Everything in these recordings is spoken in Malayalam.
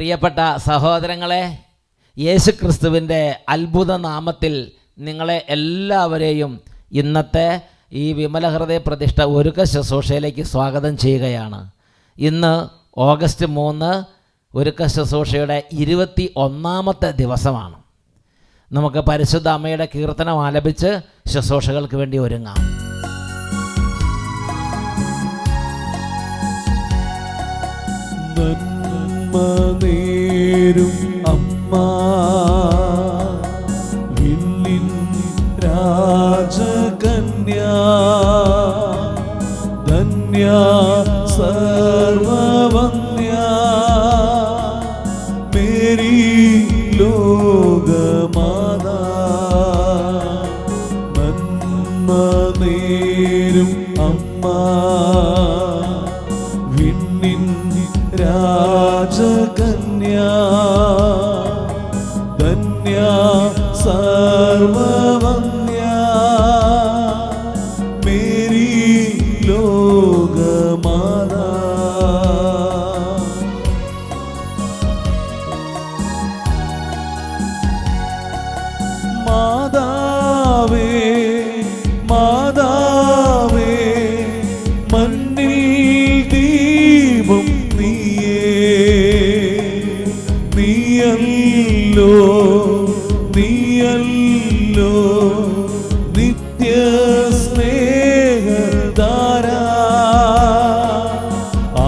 പ്രിയപ്പെട്ട സഹോദരങ്ങളെ, യേശുക്രിസ്തുവിൻ്റെ അത്ഭുത നാമത്തിൽ നിങ്ങളെ എല്ലാവരെയും ഇന്നത്തെ ഈ വിമല ഹൃദയ പ്രതിഷ്ഠ ഒരുക്ക ശുശ്രൂഷയിലേക്ക് സ്വാഗതം ചെയ്യുകയാണ്. ഇന്ന് ഓഗസ്റ്റ് 3 ഒരുക്ക ശുശ്രൂഷയുടെ 21ാമത്തെ ദിവസമാണ്. നമുക്ക് പരിശുദ്ധ അമ്മയുടെ കീർത്തനം ആലപിച്ച് ശുശ്രൂഷകൾക്ക് വേണ്ടി ഒരുങ്ങാം. നന്മനേരും അമ്മ, വിണ്ണിൻ രാജകന്യാ, ധന്യ സർവവന്യാ, മേരി ലോകമാതാ. നന്മനേരും അമ്മ, വിണ്ണിൻ രാജകന്യാ, ധന്യ സർവവന്യാ, മേരി ലോകമാതാ. മാതാവേ മാതാവേ, മണ്ണിൽ ദീപം നീയല്ലോ നീയല്ലോ, നിത്യ സ്നേഹധാര,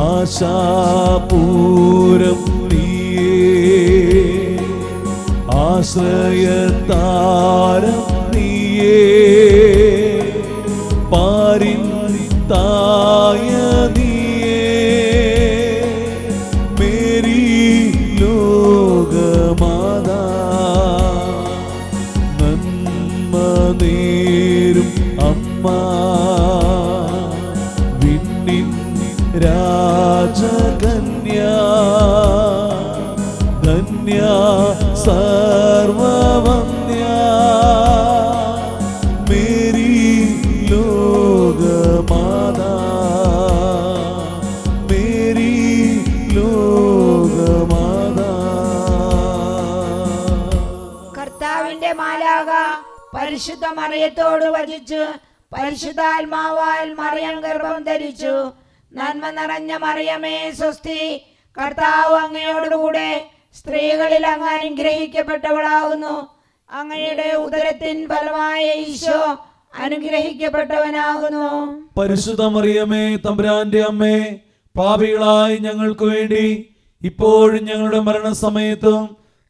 ആശാപൂരം നീയേ, ആശ്രയതാരം നീയേ, പാരിൻ തായ ലോകമാതാ. നന്മനേരും അമ്മ, വിണ്ണിൻ രാജകന്യാ, ധന്യ സർവവന്യാ, മേരി ലോകമാതാ, മേരി ലോകമാതാ. കർത്താവിന്റെ മാലാഖ പരിശുദ്ധ മറിയത്തോട് വചിച്ചു, പരിശുദ്ധാത്മാവാൽ മറിയം ഗർഭം ധരിച്ചു. നന്മ നിറഞ്ഞ മറിയമേ സ്വസ്തി, കർത്താവ് അങ്ങയോടുകൂടെ സ്ത്രീകളിൽ അങ്ങ് അനുഗ്രഹിക്കപ്പെട്ടവളാകുന്നു. അങ്ങയുടെ ഉദരത്തിൻ ഫലമായ ഈശോ അനുഗ്രഹിക്കപ്പെട്ടവനാകുന്നു. പരിശുദ്ധ മറിയമേ തമ്പുരാന്റെ അമ്മേ, പാപികളായി ഞങ്ങൾക്ക് വേണ്ടി ഇപ്പോഴും ഞങ്ങളുടെ മരണസമയത്തും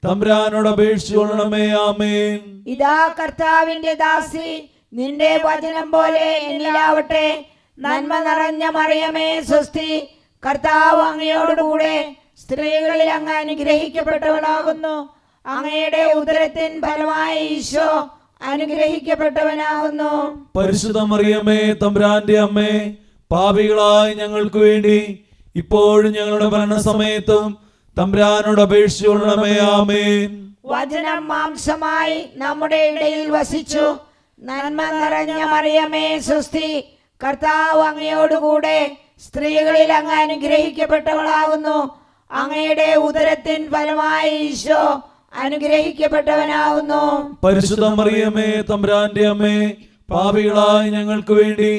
തമ്പുരാനോട് അപേക്ഷിച്ചുകൊള്ളണമേ. ആമേൻ. ഇതാ കർത്താവിന്റെ ദാസി, നിന്റെ വചനം പോലെ എന്നിലാവട്ടെ. നന്മ നിറഞ്ഞ മറിയമേ സ്വസ്തി, കർത്താവ് അങ്ങയോടുകൂടെ സ്ത്രീകളിൽ അങ്ങ് അനുഗ്രഹിക്കപ്പെട്ടവനാകുന്നു. അങ്ങയുടെ ഉദരത്തിൻ ഫലമായ ഈശോ അനുഗ്രഹിക്കപ്പെട്ടവനാകുന്നു. പരിശുദ്ധ മറിയമേ തമ്പുരാന്റെ അമ്മേ, പാപികളായി ഞങ്ങൾക്ക് വേണ്ടി ഇപ്പോഴും ഞങ്ങളുടെ മരണസമയത്തും തമ്പുരാനോട് അപേക്ഷിച്ചുകൊള്ളണമേ. ആമേൻ. വചനം മാംസമായി നമ്മുടെ ഇടയിൽ വസിച്ചു. നന്മ നിറഞ്ഞ മറിയമേ സ്വസ്തി, കർത്താവ് അങ്ങയോടുകൂടെ സ്ത്രീകളിൽ അങ്ങ് അനുഗ്രഹിക്കപ്പെട്ടവളാകുന്നു. അങ്ങയുടെ ഉദരത്തിൻ ഫലമായ ഈശോ അനുഗ്രഹിക്കപ്പെട്ടവനാകുന്നു. പരിശുദ്ധ മറിയമേ തമ്പുരാന്റെ അമ്മേ, പാപികളായി ഞങ്ങൾക്ക് വേണ്ടി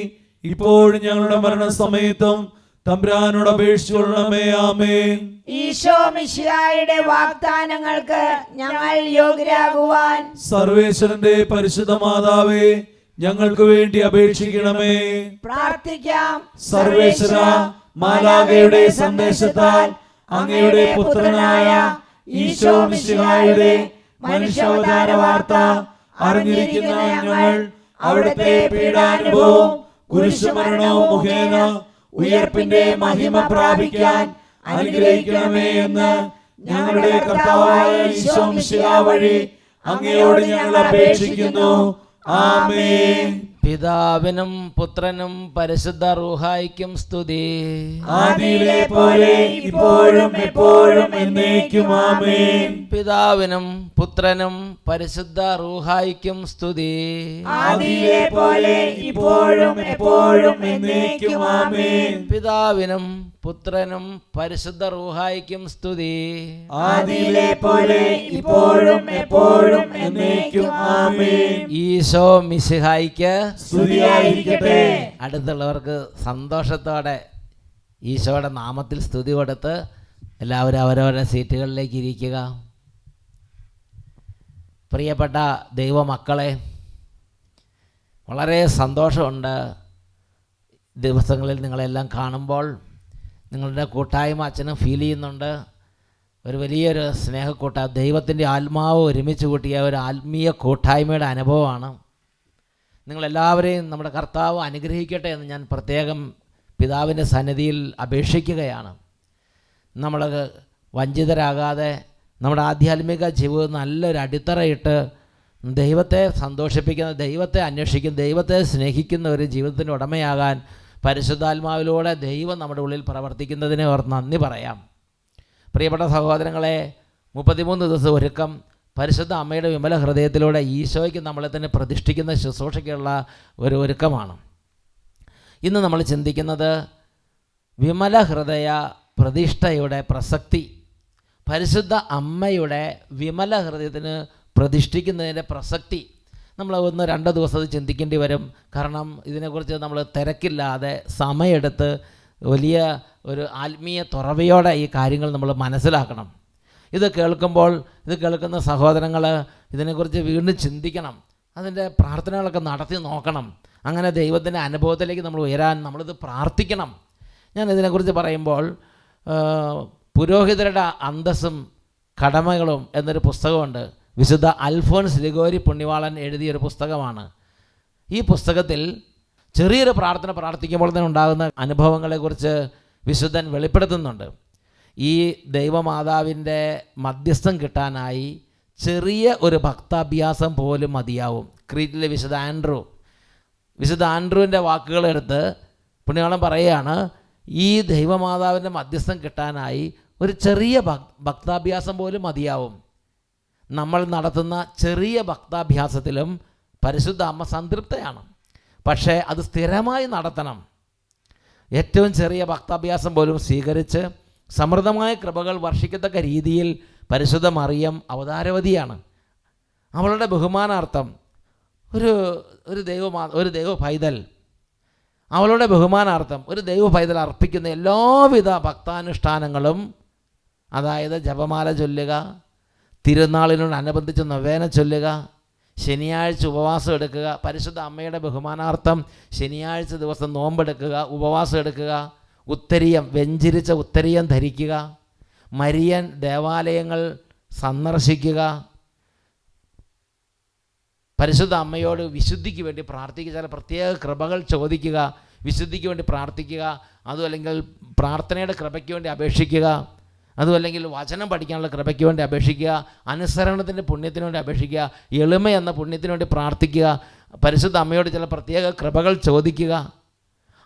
ഇപ്പോഴും ഞങ്ങളുടെ മരണസമയത്തും തമ്പുരാനോട് അപേക്ഷിച്ചുകൊള്ളണമേ. ആമേൻ. ഈശോ മിശിഹായുടെ വാഗ്ദാനങ്ങൾക്ക് ഞങ്ങൾ യോഗ്യരാകുവാൻ സർവേശ്വരന്റെ പരിശുദ്ധ മാതാവേ, ഞങ്ങൾക്ക് വേണ്ടി അപേക്ഷിക്കണമേ. പ്രാർത്ഥിക്കാം. സർവേശ്വര, മാലാഖയുടെ സന്ദേശത്താൽ അങ്ങയുടെ പുത്രനായ ഈശോ മിശിഹായുടെ മനുഷ്യാവതാര വാർത്ത അറിഞ്ഞിരിക്കുന്ന ഞങ്ങൾ അവിടുത്തെ പീഡാനുഭവവും കുരിശുമരണവും മുഖേന ഉയർപ്പിന്റെ മഹിമ പ്രാപിക്കാൻ അനുഗ്രഹിക്കണമേ എന്ന് ഞങ്ങളുടെ കർത്താവായ ഈശോ മിശിഹാ വഴി അങ്ങയോട് ഞങ്ങൾ അപേക്ഷിക്കുന്നു. ആമേൻ. പിതാവിനും പുത്രനും പരിശുദ്ധ റൂഹായിക്കും സ്തുതി. ആദിയിലെ പോലെ ഇപ്പോഴും എപ്പോഴും എന്നേക്കും ആമേൻ. പിതാവിനും പുത്രനും പരിശുദ്ധ റൂഹായിക്കും സ്തുതി. ആദിയിലെ പോലെ ഇപ്പോഴും എപ്പോഴും എന്നേക്കും ആമേൻ. പിതാവിനും പുത്രനും പരിശുദ്ധ റൂഹായിക്കും സ്തുതി. ആദിയിലെ പോലെ ഇപ്പോഴും എപ്പോഴും എന്നേക്കും ആമേൻ. ഈശോ മിശിഹായിക്ക് സ്തുതിയായിരിക്കട്ടെ. അടുത്തുള്ളവർക്ക് സന്തോഷത്തോടെ ഈശോയുടെ നാമത്തിൽ സ്തുതി കൊടുത്ത് എല്ലാവരും അവരവരുടെ സീറ്റുകളിലേക്ക് ഇരിക്കുക. പ്രിയപ്പെട്ട ദൈവമക്കളെ, വളരെ സന്തോഷമുണ്ട് ദിവസങ്ങളിൽ നിങ്ങളെല്ലാം കാണുമ്പോൾ. നിങ്ങളുടെ കൂട്ടായ്മ അച്ഛനും ഫീൽ ചെയ്യുന്നുണ്ട്. ഒരു വലിയൊരു ദൈവത്തിൻ്റെ ആത്മാവ് ഒരുമിച്ച് കൂട്ടിയ ഒരു ആത്മീയ കൂട്ടായ്മയുടെ അനുഭവമാണ്. നിങ്ങളെല്ലാവരെയും നമ്മുടെ കർത്താവ് അനുഗ്രഹിക്കട്ടെ എന്ന് ഞാൻ പ്രത്യേകം പിതാവിൻ്റെ സന്നിധിയിൽ അപേക്ഷിക്കുകയാണ്. നമ്മൾ വഞ്ചിതരാകാതെ നമ്മുടെ ആധ്യാത്മിക ജീവിതം നല്ലൊരു അടിത്തറയിട്ട് ദൈവത്തെ സന്തോഷിപ്പിക്കുന്ന, ദൈവത്തെ അന്വേഷിക്കുന്ന, ദൈവത്തെ സ്നേഹിക്കുന്ന ഒരു ജീവിതത്തിൻ്റെ ഉടമയാകാൻ പരിശുദ്ധാത്മാവിലൂടെ ദൈവം നമ്മുടെ ഉള്ളിൽ പ്രവർത്തിക്കുന്നതിനെ ഓർത്ത് നന്ദി പറയാം. പ്രിയപ്പെട്ട സഹോദരങ്ങളെ, 33 ദിവസം ഒരുക്കം പരിശുദ്ധ അമ്മയുടെ വിമല ഹൃദയത്തിലൂടെ ഈശോയ്ക്ക് നമ്മളെ തന്നെ പ്രതിഷ്ഠിക്കുന്ന ശുശ്രൂഷയ്ക്കുള്ള ഒരു ഒരുക്കമാണ്. ഇന്ന് നമ്മൾ ചിന്തിക്കുന്നത് വിമല ഹൃദയ പ്രതിഷ്ഠയുടെ പ്രസക്തി. പരിശുദ്ധ അമ്മയുടെ വിമല ഹൃദയത്തിന് പ്രതിഷ്ഠിക്കുന്നതിൻ്റെ പ്രസക്തി നമ്മൾ 1-2 ദിവസം അത് ചിന്തിക്കേണ്ടി വരും. കാരണം ഇതിനെക്കുറിച്ച് നമ്മൾ തിരക്കില്ലാതെ സമയമെടുത്ത് വലിയ ഒരു ആത്മീയ തുറവയോടെ ഈ കാര്യങ്ങൾ നമ്മൾ മനസ്സിലാക്കണം. ഇത് കേൾക്കുന്ന സഹോദരങ്ങൾ ഇതിനെക്കുറിച്ച് വീണ്ടും ചിന്തിക്കണം. അതിൻ്റെ പ്രാർത്ഥനകളൊക്കെ നടത്തി നോക്കണം. അങ്ങനെ ദൈവത്തിൻ്റെ അനുഭവത്തിലേക്ക് നമ്മൾ ഉയരാൻ നമ്മളിത് പ്രാർത്ഥിക്കണം. ഞാൻ ഇതിനെക്കുറിച്ച് പറയുമ്പോൾ പുരോഹിതരുടെ അന്തസ്സും കടമകളും എന്നൊരു പുസ്തകമുണ്ട്. വിശുദ്ധ അൽഫോൻസ് ലിഗോരി പുണ്യവാളൻ എഴുതിയൊരു പുസ്തകമാണ്. ഈ പുസ്തകത്തിൽ ചെറിയൊരു പ്രാർത്ഥന പ്രാർത്ഥിക്കുമ്പോൾ തന്നെ ഉണ്ടാകുന്ന അനുഭവങ്ങളെക്കുറിച്ച് വിശുദ്ധൻ വെളിപ്പെടുത്തുന്നുണ്ട്. ഈ ദൈവമാതാവിൻ്റെ മധ്യസ്ഥം കിട്ടാനായി ചെറിയ ഒരു ഭക്താഭ്യാസം പോലും മതിയാവും. ക്രീറ്റിലെ വിശുദ്ധ ആൻഡ്രൂവിൻ്റെ വാക്കുകളെടുത്ത് പുണ്യവാളൻ പറയുകയാണ്, ഈ ദൈവമാതാവിൻ്റെ മധ്യസ്ഥം കിട്ടാനായി ഒരു ചെറിയ ഭക്താഭ്യാസം പോലും മതിയാവും. നമ്മൾ നടത്തുന്ന ചെറിയ ഭക്താഭ്യാസത്തിലും പരിശുദ്ധ അമ്മ സംതൃപ്തയാണ്. പക്ഷേ അത് സ്ഥിരമായി നടത്തണം. ഏറ്റവും ചെറിയ ഭക്താഭ്യാസം പോലും സ്വീകരിച്ച് സമൃദ്ധമായ കൃപകൾ വർഷിക്കത്തക്ക രീതിയിൽ പരിശുദ്ധ മറിയം അവതാരവതിയാണ്. അവളുടെ ബഹുമാനാർത്ഥം ഒരു ദൈവ പൈതൽ അവളുടെ ബഹുമാനാർത്ഥം ഒരു ദൈവ പൈതൽ അർപ്പിക്കുന്ന എല്ലാവിധ ഭക്താനുഷ്ഠാനങ്ങളും, അതായത് ജപമാല ചൊല്ലുക, തിരുനാളിനോടനുബന്ധിച്ച് നൊവേന ചൊല്ലുക, ശനിയാഴ്ച ഉപവാസം എടുക്കുക, പരിശുദ്ധ അമ്മയുടെ ബഹുമാനാർത്ഥം ശനിയാഴ്ച ദിവസം നോമ്പെടുക്കുക, ഉപവാസം എടുക്കുക, വെഞ്ചിരിച്ച ഉത്തരീയം ധരിക്കുക, മരിയൻ ദേവാലയങ്ങൾ സന്ദർശിക്കുക, പരിശുദ്ധ അമ്മയോട് വിശുദ്ധിക്ക് വേണ്ടി പ്രാർത്ഥിക്കുക, ചില പ്രത്യേക കൃപകൾ ചോദിക്കുക, വിശുദ്ധിക്ക് വേണ്ടി പ്രാർത്ഥിക്കുക, അതുമല്ലെങ്കിൽ പ്രാർത്ഥനയുടെ കൃപയ്ക്ക് വേണ്ടി അപേക്ഷിക്കുക, അതുമല്ലെങ്കിൽ വചനം പഠിക്കാനുള്ള കൃപയ്ക്ക് വേണ്ടി അപേക്ഷിക്കുക, അനുസരണത്തിൻ്റെ പുണ്യത്തിന് വേണ്ടി അപേക്ഷിക്കുക, എളിമ എന്ന പുണ്യത്തിന് വേണ്ടി പ്രാർത്ഥിക്കുക, പരിശുദ്ധ അമ്മയോട് ചില പ്രത്യേക കൃപകൾ ചോദിക്കുക,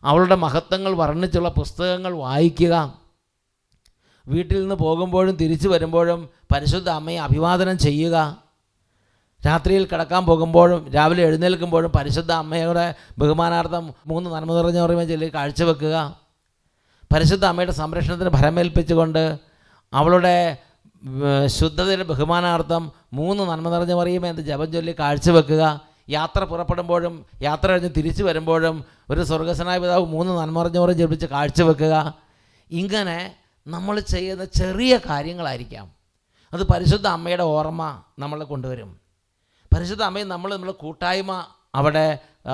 അവളുടെ മഹത്വങ്ങൾ വർണ്ണിച്ചുള്ള പുസ്തകങ്ങൾ വായിക്കുക, വീട്ടിൽ നിന്ന് പോകുമ്പോഴും തിരിച്ചു വരുമ്പോഴും പരിശുദ്ധ അമ്മയെ അഭിവാദനം ചെയ്യുക, രാത്രിയിൽ കിടക്കാൻ പോകുമ്പോഴും രാവിലെ എഴുന്നേൽക്കുമ്പോഴും പരിശുദ്ധ അമ്മയുടെ ബഹുമാനാർത്ഥം 3 നന്മ നിറഞ്ഞ പറയുമ്പോൾ ചൊല്ലി കാഴ്ചവെക്കുക, പരിശുദ്ധ അമ്മയുടെ സംരക്ഷണത്തിന് ഭരമേൽപ്പിച്ചുകൊണ്ട് അവളുടെ ശുദ്ധതയുടെ ബഹുമാനാർത്ഥം 3 നന്മ നിറഞ്ഞ പറയുമ്പോൾ എന്ത് ജപം ചൊല്ലി കാഴ്ചവെക്കുക, യാത്ര പുറപ്പെടുമ്പോഴും യാത്ര കഴിഞ്ഞ് തിരിച്ചു വരുമ്പോഴും ഒരു സ്വർഗസ്വനായ പിതാവ് 3 നന്മ നിറഞ്ഞ പറയും ജപിച്ച് കാഴ്ചവെക്കുക. ഇങ്ങനെ നമ്മൾ ചെയ്യുന്ന ചെറിയ കാര്യങ്ങളായിരിക്കാം, അത് പരിശുദ്ധ അമ്മയുടെ ഓർമ്മ നമ്മളെ കൊണ്ടുവരും. പരിശുദ്ധ അമ്മയെ നമ്മൾ കൂട്ടായ്മ അവിടെ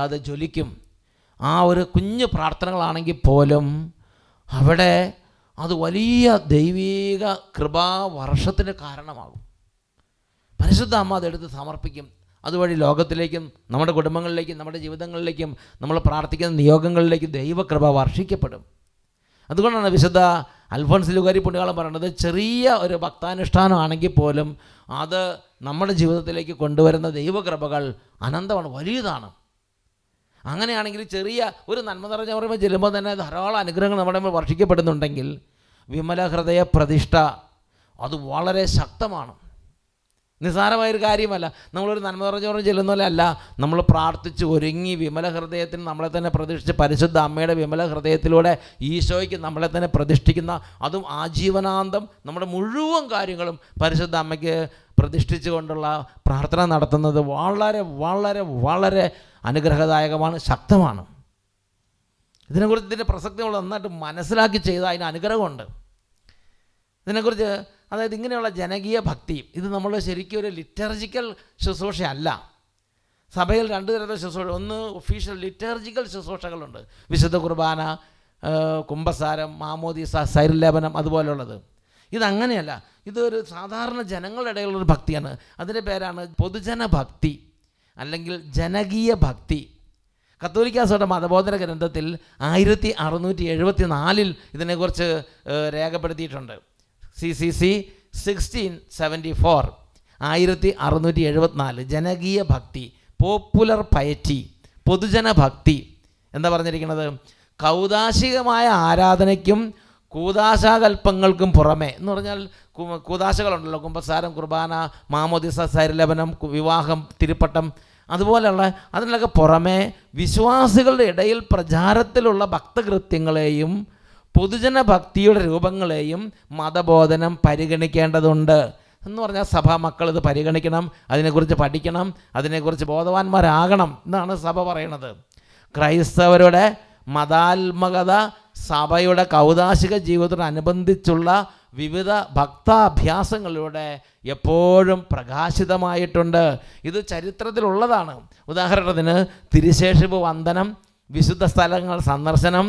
അത് ജ്വലിക്കും. ആ ഒരു കുഞ്ഞു പ്രാർത്ഥനകളാണെങ്കിൽ പോലും അവിടെ അത് വലിയ ദൈവീക കൃപാവർഷത്തിന് കാരണമാകും. പരിശുദ്ധ അമ്മ അതെടുത്ത് സമർപ്പിക്കും. അതുവഴി ലോകത്തിലേക്കും നമ്മുടെ കുടുംബങ്ങളിലേക്കും നമ്മുടെ ജീവിതങ്ങളിലേക്കും നമ്മൾ പ്രാർത്ഥിക്കുന്ന നിയോഗങ്ങളിലേക്കും ദൈവകൃപ വർഷിക്കപ്പെടും. അതുകൊണ്ടാണ് വിശുദ്ധ അൽഫോൻസ് ലുഗാരി പുണ്യവാളൻ പറയുന്നത്, ചെറിയ ഒരു ഭക്താനുഷ്ഠാനമാണെങ്കിൽ പോലും അത് നമ്മുടെ ജീവിതത്തിലേക്ക് കൊണ്ടുവരുന്ന ദൈവകൃപകൾ അനന്തമാണ്, വലിയതാണ്. അങ്ങനെയാണെങ്കിൽ ചെറിയ ഒരു നന്മ നിറഞ്ഞ പറയുമ്പോൾ ചെല്ലുമ്പോൾ തന്നെ ധാരാളം അനുഗ്രഹങ്ങൾ നമ്മുടെ മേൽ വർഷിക്കപ്പെടുന്നുണ്ടെങ്കിൽ വിമല ഹൃദയ പ്രതിഷ്ഠ അത് വളരെ ശക്തമാണ്, നിസ്സാരമായൊരു കാര്യമല്ല. നമ്മളൊരു നന്മ നിറഞ്ഞ ചെല്ലുന്ന പോലെ അല്ല, നമ്മൾ പ്രാർത്ഥിച്ച് ഒരുങ്ങി വിമല ഹൃദയത്തിന് നമ്മളെ തന്നെ പ്രതിഷ്ഠിച്ച് പരിശുദ്ധ അമ്മയുടെ വിമല ഹൃദയത്തിലൂടെ ഈശോയ്ക്ക് നമ്മളെ തന്നെ പ്രതിഷ്ഠിക്കുന്ന, അതും ആജീവനാന്തം നമ്മുടെ മുഴുവൻ കാര്യങ്ങളും പരിശുദ്ധ അമ്മയ്ക്ക് പ്രതിഷ്ഠിച്ചു കൊണ്ടുള്ള പ്രാർത്ഥന നടത്തുന്നത് വളരെ വളരെ വളരെ അനുഗ്രഹദായകമാണ്, ശക്തമാണ്. ഇതിനെക്കുറിച്ച് ഇതിൻ്റെ പ്രസക്തി നമ്മൾ നന്നായിട്ട് മനസ്സിലാക്കി ചെയ്താൽ അതിന് അനുഗ്രഹമുണ്ട്. ഇതിനെക്കുറിച്ച് അതായത് ഇങ്ങനെയുള്ള ജനകീയ ഭക്തി ഇത് നമ്മൾ ശരിക്കും ഒരു ലിറ്റർജിക്കൽ ശുശ്രൂഷയല്ല. സഭയിൽ രണ്ട് തരത്തിലുള്ള ശുശ്രൂഷ, ഒന്ന് ഒഫീഷ്യൽ ലിറ്റർജിക്കൽ ശുശ്രൂഷകളുണ്ട്, വിശുദ്ധ കുർബാന, കുംഭസാരം, മാമോദീസ, സൈരലേപനം അതുപോലെയുള്ളത്. ഇതങ്ങനെയല്ല, ഇതൊരു സാധാരണ ജനങ്ങളുടെ ഇടയിലുള്ളൊരു ഭക്തിയാണ്. അതിൻ്റെ പേരാണ് പൊതുജന ഭക്തി അല്ലെങ്കിൽ ജനകീയ ഭക്തി. കത്തോലിക്കാ സഭയുടെ മതബോധന ഗ്രന്ഥത്തിൽ 1674 ഇതിനെക്കുറിച്ച് രേഖപ്പെടുത്തിയിട്ടുണ്ട്. CCC 1674 1674 ജനകീയ ഭക്തി, പോപ്പുലർ പയറ്റി, പൊതുജന ഭക്തി. എന്താ പറഞ്ഞിരിക്കുന്നത്? കൗദാശികമായ ആരാധനയ്ക്കും കൂദാശാകൽപ്പങ്ങൾക്കും പുറമെ എന്ന് പറഞ്ഞാൽ കൂദാശകളുണ്ടല്ലോ, കുംഭസാരം, കുർബാന, മാമോദിസ, സൈരലേപനം, വിവാഹം, തിരുപ്പട്ടം, അതുപോലെയുള്ള അതിനൊക്കെ പുറമെ വിശ്വാസികളുടെ ഇടയിൽ പ്രചാരത്തിലുള്ള ഭക്തകൃത്യങ്ങളെയും പൊതുജന ഭക്തിയുടെ രൂപങ്ങളെയും മതബോധനം പരിഗണിക്കേണ്ടതുണ്ട്. എന്ന് പറഞ്ഞാൽ സഭാ മക്കൾ ഇത് പരിഗണിക്കണം, അതിനെക്കുറിച്ച് പഠിക്കണം, അതിനെക്കുറിച്ച് ബോധവാന്മാരാകണം എന്നാണ് സഭ പറയണത്. ക്രൈസ്തവരുടെ മതാത്മകത സഭയുടെ കൗദാശിക ജീവിതത്തോടനുബന്ധിച്ചുള്ള വിവിധ ഭക്താഭ്യാസങ്ങളിലൂടെ എപ്പോഴും പ്രകാശിതമായിട്ടുണ്ട്. ഇത് ചരിത്രത്തിലുള്ളതാണ്. ഉദാഹരണത്തിന് തിരുശേഷിപ്പ് വന്ദനം, വിശുദ്ധ സ്ഥലങ്ങൾ സന്ദർശനം,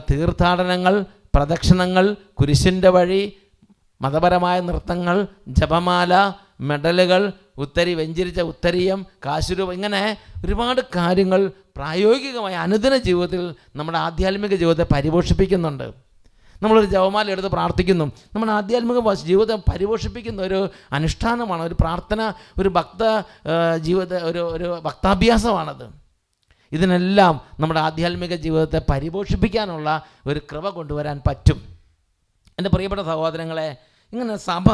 തീർത്ഥാടനങ്ങൾ, പ്രദക്ഷിണങ്ങൾ, കുരിശിൻ്റെ വഴി, മതപരമായ നൃത്തങ്ങൾ, ജപമാല, മെഡലുകൾ, വെഞ്ചരിച്ച ഉത്തരീയം, കാശുരൂപം, ഇങ്ങനെ ഒരുപാട് കാര്യങ്ങൾ പ്രായോഗികമായ അനുദിന ജീവിതത്തിൽ നമ്മുടെ ആധ്യാത്മിക ജീവിതത്തെ പരിപോഷിപ്പിക്കുന്നുണ്ട്. നമ്മളൊരു ജപമാല എടുത്ത് പ്രാർത്ഥിക്കുന്നു, നമ്മുടെ ആധ്യാത്മിക ജീവിതം പരിപോഷിപ്പിക്കുന്ന ഒരു അനുഷ്ഠാനമാണ്, ഒരു പ്രാർത്ഥന, ഒരു ഒരു ഭക്താഭ്യാസമാണത്. ഇതിനെല്ലാം നമ്മുടെ ആധ്യാത്മിക ജീവിതത്തെ പരിപോഷിപ്പിക്കാനുള്ള ഒരു കൃപ കൊണ്ടുവരാൻ പറ്റും. എൻ്റെ പ്രിയപ്പെട്ട സഹോദരങ്ങളെ, ഇങ്ങനെ സഭ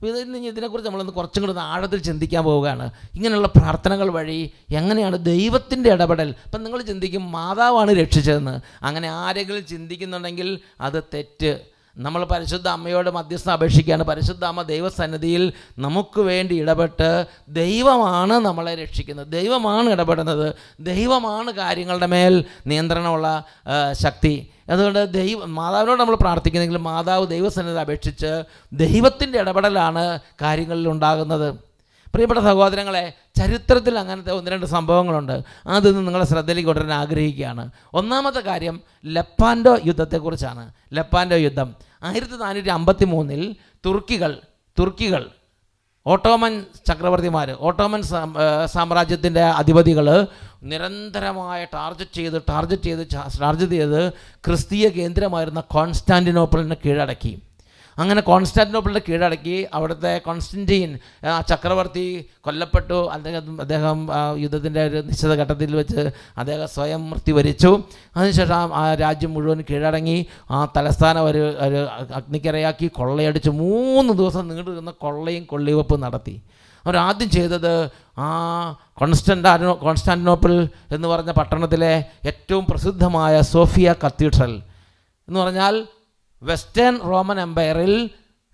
ഇതിനെക്കുറിച്ച് നമ്മളൊന്ന് കുറച്ചും കൂടി ആഴത്തിൽ ചിന്തിക്കാൻ പോവുകയാണ്. ഇങ്ങനെയുള്ള പ്രാർത്ഥനകൾ വഴി എങ്ങനെയാണ് ദൈവത്തിൻ്റെ ഇടപെടൽ. ഇപ്പം നിങ്ങൾ ചിന്തിക്കും മാതാവാണ് രക്ഷിച്ചതെന്ന്. അങ്ങനെ ആരെങ്കിലും ചിന്തിക്കുന്നുണ്ടെങ്കിൽ അത് തെറ്റ്. നമ്മൾ പരിശുദ്ധ അമ്മയോട് മധ്യസ്ഥ അപേക്ഷിക്കുകയാണ്. പരിശുദ്ധ അമ്മ ദൈവസന്നിധിയിൽ നമുക്ക് വേണ്ടി ഇടപെട്ട് ദൈവമാണ് നമ്മളെ രക്ഷിക്കുന്നത്, ദൈവമാണ് ഇടപെടുന്നത്, ദൈവമാണ് കാര്യങ്ങളുടെ മേൽ നിയന്ത്രണമുള്ള ശക്തി. അതുകൊണ്ട് മാതാവിനോട് നമ്മൾ പ്രാർത്ഥിക്കുന്നെങ്കിൽ മാതാവ് ദൈവസന്നിധി അപേക്ഷിച്ച് ദൈവത്തിൻ്റെ ഇടപെടലാണ് കാര്യങ്ങളിൽ ഉണ്ടാകുന്നത്. പ്രിയപ്പെട്ട സഹോദരങ്ങളെ, ചരിത്രത്തിൽ അങ്ങനത്തെ 1-2 സംഭവങ്ങളുണ്ട്. അതൊന്ന് നിങ്ങളെ ശ്രദ്ധയിലേക്ക് കൊണ്ടുവരാൻ ആഗ്രഹിക്കുകയാണ്. ഒന്നാമത്തെ കാര്യം ലെപ്പാൻഡോ യുദ്ധത്തെക്കുറിച്ചാണ്. ലെപ്പാൻഡോ യുദ്ധം 1453 തുർക്കികൾ ഓട്ടോമൻ ചക്രവർത്തിമാർ, ഓട്ടോമൻ സാമ്രാജ്യത്തിൻ്റെ അധിപതികൾ നിരന്തരമായ ടാർഗറ്റ് ചെയ്ത് ക്രിസ്തീയ കേന്ദ്രമായിരുന്ന കോൺസ്റ്റാന്റിനോപ്പിളിനെ കീഴടക്കി. അങ്ങനെ കോൺസ്റ്റാന്റിനോപ്പിളിനെ കീഴടക്കി അവിടുത്തെ കോൺസ്റ്റന്റീൻ ചക്രവർത്തി കൊല്ലപ്പെട്ടു. അദ്ദേഹം യുദ്ധത്തിൻ്റെ ഒരു നിശ്ചിത ഘട്ടത്തിൽ വെച്ച് അദ്ദേഹം സ്വയം മൃത്യു വരിച്ചു. അതിനുശേഷം ആ രാജ്യം മുഴുവൻ കീഴടങ്ങി ആ തലസ്ഥാനം ഒരു അഗ്നിക്കരയാക്കി കൊള്ളയടിച്ച് 3 ദിവസം നീണ്ടു നിന്ന കൊള്ളയും കൊള്ളിവെപ്പും നടത്തി. അവരാദ്യം ചെയ്തത് ആ കോൺസ്റ്റാന്റിനോപ്പിൾ എന്ന് പറഞ്ഞ പട്ടണത്തിലെ ഏറ്റവും പ്രസിദ്ധമായ സോഫിയ കത്തീഡ്രൽ എന്ന് പറഞ്ഞാൽ വെസ്റ്റേൺ റോമൻ എംപയറിൽ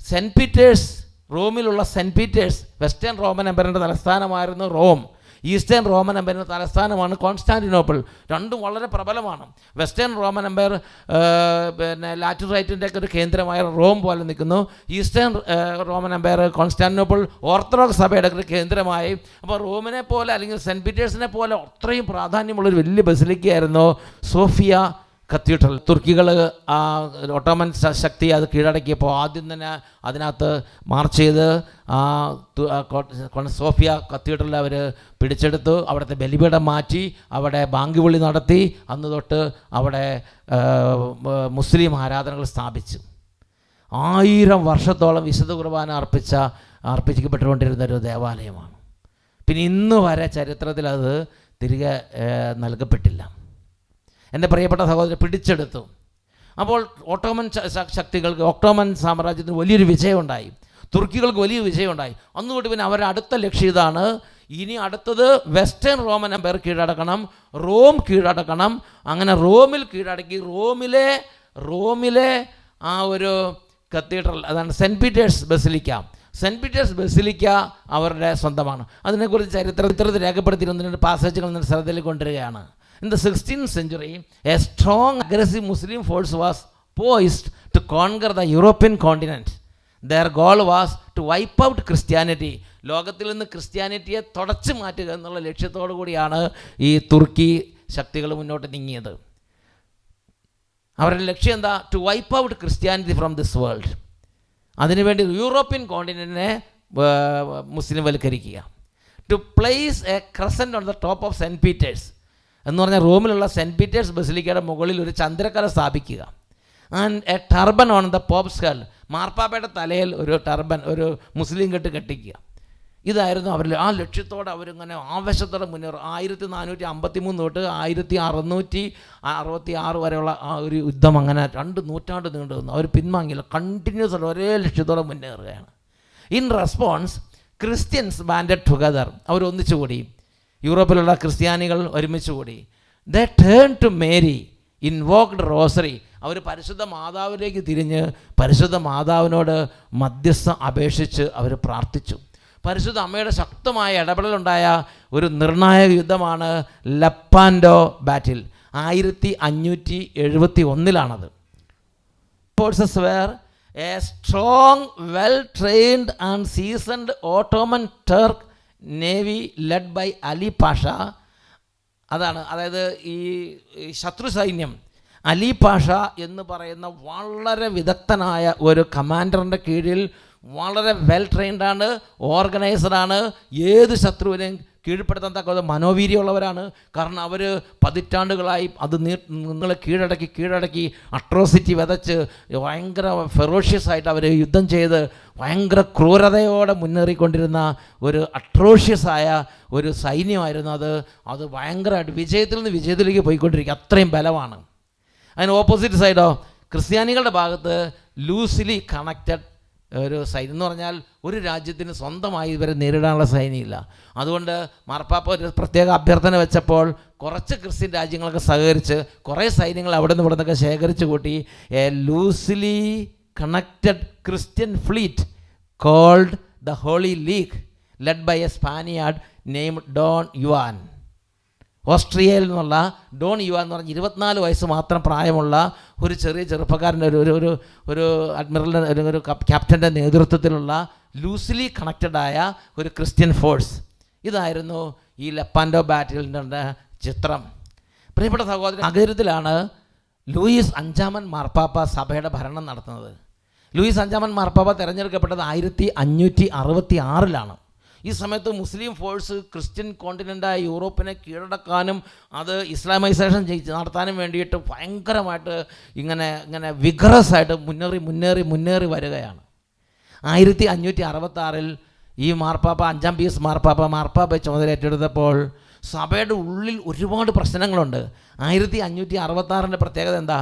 സെൻറ്റ് പീറ്റേഴ്സ്, റോമിലുള്ള സെൻറ്റ് പീറ്റേഴ്സ് വെസ്റ്റേൺ റോമൻ എംപയറിൻ്റെ തലസ്ഥാനമായിരുന്നു റോം. ഈസ്റ്റേൺ റോമൻ എംപയറിൻ്റെ തലസ്ഥാനമാണ് കോൺസ്റ്റാന്റിനോപ്പിൾ. രണ്ടും വളരെ പ്രബലമാണ്. വെസ്റ്റേൺ റോമൻ എംപയർ ലാറ്ററൈറ്റിൻ്റെ ഒക്കെ ഒരു കേന്ദ്രമായ റോം പോലെ നിൽക്കുന്നു. Eastern Roman empire Constantinople orthodox സഭയുടെ ഒരു കേന്ദ്രമായി. അപ്പോൾ റോമിനെ പോലെ അല്ലെങ്കിൽ സെൻറ്റ് പീറ്റേഴ്സിനെ പോലെ അത്രയും പ്രാധാന്യമുള്ളൊരു വലിയ ബസിലിക്കയായിരുന്നു സോഫിയ കത്തീഡ്രൽ. തുർക്കികൾ ഓട്ടോമൻ ശക്തി അത് കീഴടക്കിയപ്പോൾ ആദ്യം തന്നെ അതിനകത്ത് മാർച്ച് ചെയ്ത് സോഫിയ കത്തീഡ്രൽ അവർ പിടിച്ചെടുത്തു. അവിടുത്തെ ബലിപീഠം മാറ്റി അവിടെ ബാങ്ക് വിളി നടത്തി. അന്ന് തൊട്ട് അവിടെ മുസ്ലിം ആരാധനകൾ സ്ഥാപിച്ചു. 1000 വർഷത്തോളം വിശുദ്ധ കുർബാന അർപ്പിക്കപ്പെട്ടുകൊണ്ടിരുന്ന ഒരു ദേവാലയമാണ്. പിന്നെ ഇന്ന് വരെ ചരിത്രത്തിൽ അത് തിരികെ നൽകപ്പെട്ടില്ല. എൻ്റെ പ്രിയപ്പെട്ട സഹോദരൻ പിടിച്ചെടുത്തു. അപ്പോൾ ഓട്ടോമൻ ശക്തികൾക്ക്, ഓട്ടോമൻ സാമ്രാജ്യത്തിന് വലിയൊരു വിജയമുണ്ടായി, തുർക്കികൾക്ക് വലിയ വിജയമുണ്ടായി. അന്നുകൊണ്ട് പിന്നെ അവരുടെ അടുത്ത ലക്ഷ്യം ഇതാണ്, ഇനി അടുത്തത് വെസ്റ്റേൺ റോമൻ എംപയർ കീഴടക്കണം, റോം കീഴടക്കണം. അങ്ങനെ റോമിൽ കീഴടക്കി റോമിലെ ആ ഒരു കത്തീഡ്രൽ, അതാണ് Saint Peter's basilica. Saint Peter's basilica അവരുടെ സ്വന്തമാണ്. അതിനെക്കുറിച്ച് ചരിത്രത്തിൽ രേഖപ്പെടുത്തിയിരുന്ന പാസേജുകൾ നിന്ന് ശ്രദ്ധയിൽ കൊണ്ടുവരികയാണ്. In the 16th century, a strong aggressive Muslim force was poised to conquer the European continent. Their goal was to wipe out Christianity. ലോകത്തിൽ നിന്ന് ക്രിസ്ത്യാനിറ്റിയെ തുടച്ചു മാറ്റുക എന്നുള്ള ലക്ഷ്യത്തോടു കൂടിയാണ് ഈ തുർക്കി ശക്തികൾ മുന്നോട്ട് നീങ്ങിയത്. അവരുടെ ലക്ഷ്യം എന്താ? To wipe out Christianity from this world. അതിനുവേണ്ടി യൂറോപ്യൻ കോണ്ടിനെൻറ്റിനെ മുസ്ലിം വൽക്കരിക്കുക. To place a crescent on the top of saint Peter's എന്ന് പറഞ്ഞാൽ റോമിലുള്ള സെൻറ്റ് പീറ്റേഴ്സ് ബസിലിക്കയുടെ മുകളിൽ ഒരു ചന്ദ്രക്കല സ്ഥാപിക്കുക. And A turban on the pops head, മാർപ്പാപ്പയുടെ തലയിൽ ഒരു ടർബൻ, ഒരു മുസ്ലിം കെട്ടിക്കുക. ഇതായിരുന്നു അവരിൽ. ആ ലക്ഷ്യത്തോടെ അവരിങ്ങനെ ആവേശത്തോടെ മുന്നേറും. 1453 തൊട്ട് 1666 വരെയുള്ള ആ ഒരു യുദ്ധം അങ്ങനെ 2 നൂറ്റാണ്ട് നീണ്ടു നിന്നു. അവർ പിൻവാങ്ങിയില്ല, കണ്ടിന്യൂസ് ആയിട്ട് ഒരേ ലക്ഷ്യത്തോടെ മുന്നേറുകയാണ്. In response Christians banded together, അവർ ഒന്നിച്ചുകൂടി, യൂറോപ്പിലുള്ള ക്രിസ്ത്യാനികൾ ഒരുമിച്ച് കൂടി. They turn to Mary, invoked rosary, അവർ പരിശുദ്ധ മാതാവിലേക്ക് തിരിഞ്ഞ് പരിശുദ്ധ മാതാവിനോട് മധ്യസ്ഥം അപേക്ഷിച്ച് അവർ പ്രാർത്ഥിച്ചു. പരിശുദ്ധ അമ്മയുടെ ശക്തമായ ഇടപെടലുണ്ടായ ഒരു നിർണായക യുദ്ധമാണ് Lepanto battle. 1571 forces were a strong, well trained and seasoned Ottoman Turk navy led by Ali Pasha. അതായത് ഈ ശത്രു സൈന്യം അലി പാഷ എന്ന് പറയുന്ന വളരെ വിദഗ്ധനായ ഒരു കമാൻഡറിൻ്റെ കീഴിൽ വളരെ വെൽ ട്രെയിൻഡാണ്, ഓർഗനൈസ്ഡാണ്, ഏത് ശത്രുവിനെയും കീഴ്പ്പെടുത്താൻ തക്ക മനോവീര്യമുള്ളവരാണ്. കാരണം അവർ പതിറ്റാണ്ടുകളായി അത് നിങ്ങളെ കീഴടക്കി അട്രോസിറ്റി വിതച്ച് ഭയങ്കര ഫെറോഷ്യസ് ആയിട്ട് അവർ യുദ്ധം ചെയ്ത് ഭയങ്കര ക്രൂരതയോടെ മുന്നേറിക്കൊണ്ടിരുന്ന ഒരു അട്രോഷ്യസായ ഒരു സൈന്യമായിരുന്നു അത് ഭയങ്കരമായിട്ട് വിജയത്തിൽ നിന്ന് വിജയത്തിലേക്ക് പോയിക്കൊണ്ടിരിക്കുക, അത്രയും ബലമാണ്. അതിന് ഓപ്പോസിറ്റ് സൈഡോ ക്രിസ്ത്യാനികളുടെ ഭാഗത്ത് ലൂസിലി കണക്റ്റഡ് ഒരു സൈന്യം എന്ന് പറഞ്ഞാൽ ഒരു രാജ്യത്തിന് സ്വന്തമായി ഇവരെ നേരിടാനുള്ള സൈന്യമില്ല. അതുകൊണ്ട് മാർപ്പാപ്പ ഒരു പ്രത്യേക അഭ്യർത്ഥന വെച്ചപ്പോൾ കുറച്ച് ക്രിസ്ത്യൻ രാജ്യങ്ങളൊക്കെ സഹകരിച്ച് കുറേ സൈന്യങ്ങൾ അവിടെ നിന്ന് ഇവിടെ നിന്നൊക്കെ ശേഖരിച്ച് കൂട്ടി a loosely connected Christian fleet called the holy league led by a Spaniard named Don Juan. ഓസ്ട്രിയയിൽ നിന്നുള്ള ഡോൺ യുവാൻ എന്ന് പറഞ്ഞാൽ 24 വയസ്സ് മാത്രം പ്രായമുള്ള ഒരു ചെറിയ ചെറുപ്പക്കാരൻ്റെ ഒരു അഡ്മിറലിൻ്റെ ഒരു ക്യാപ്റ്റൻ്റെ നേതൃത്വത്തിലുള്ള ലൂസിലി കണക്റ്റഡായ ഒരു ക്രിസ്ത്യൻ ഫോഴ്സ്. ഇതായിരുന്നു ഈ ലപ്പാൻഡോ ബാറ്റിലിൻ്റെ ചിത്രം. പ്രിയപ്പെട്ട സഹോദരൻ, നഗരത്തിലാണ് ലൂയിസ് 5-ാമൻ മാർപ്പാപ്പ സഭയുടെ ഭരണം നടത്തുന്നത്. ലൂയിസ് 5-ാമൻ മാർപ്പാപ്പ തിരഞ്ഞെടുക്കപ്പെട്ടത് 1566 ഈ സമയത്ത് മുസ്ലിം ഫോഴ്സ് ക്രിസ്ത്യൻ കോണ്ടിനെൻ്റായ യൂറോപ്പിനെ കീഴടക്കാനും അത് ഇസ്ലാമൈസേഷൻ നടത്താനും വേണ്ടിയിട്ട് ഭയങ്കരമായിട്ട് ഇങ്ങനെ വിഗ്രസ് ആയിട്ട് മുന്നേറി വരികയാണ്. 1566 ഈ മാർപ്പാപ്പ 5-ാം പീസ് മാർപ്പാപ്പ ചുമതല ഏറ്റെടുത്തപ്പോൾ സഭയുടെ ഉള്ളിൽ ഒരുപാട് പ്രശ്നങ്ങളുണ്ട്. 1566 പ്രത്യേകത എന്താ?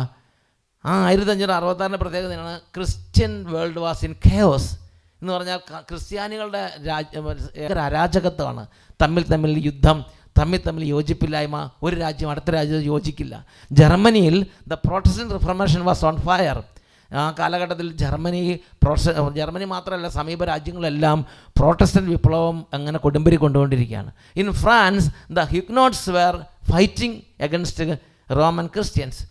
1566 പ്രത്യേകതയാണ് Christian world was in chaos എന്ന് പറഞ്ഞാൽ ക്രിസ്ത്യാനികളുടെ അരാജകത്വമാണ്. തമ്മിൽ യുദ്ധം, തമ്മിൽ യോജിപ്പില്ലായ്മ, ഒരു രാജ്യം അടുത്ത രാജ്യത്ത് യോജിക്കില്ല. ജർമ്മനിയിൽ the Protestant reformation was on fire. ആ കാലഘട്ടത്തിൽ ജർമ്മനി മാത്രമല്ല സമീപ രാജ്യങ്ങളെല്ലാം പ്രോട്ടസ്റ്റന്റ് വിപ്ലവം അങ്ങനെ കൊടുമ്പിരി കൊണ്ടുകൊണ്ടിരിക്കുകയാണ്. In France the Huguenots were fighting against Roman Christians.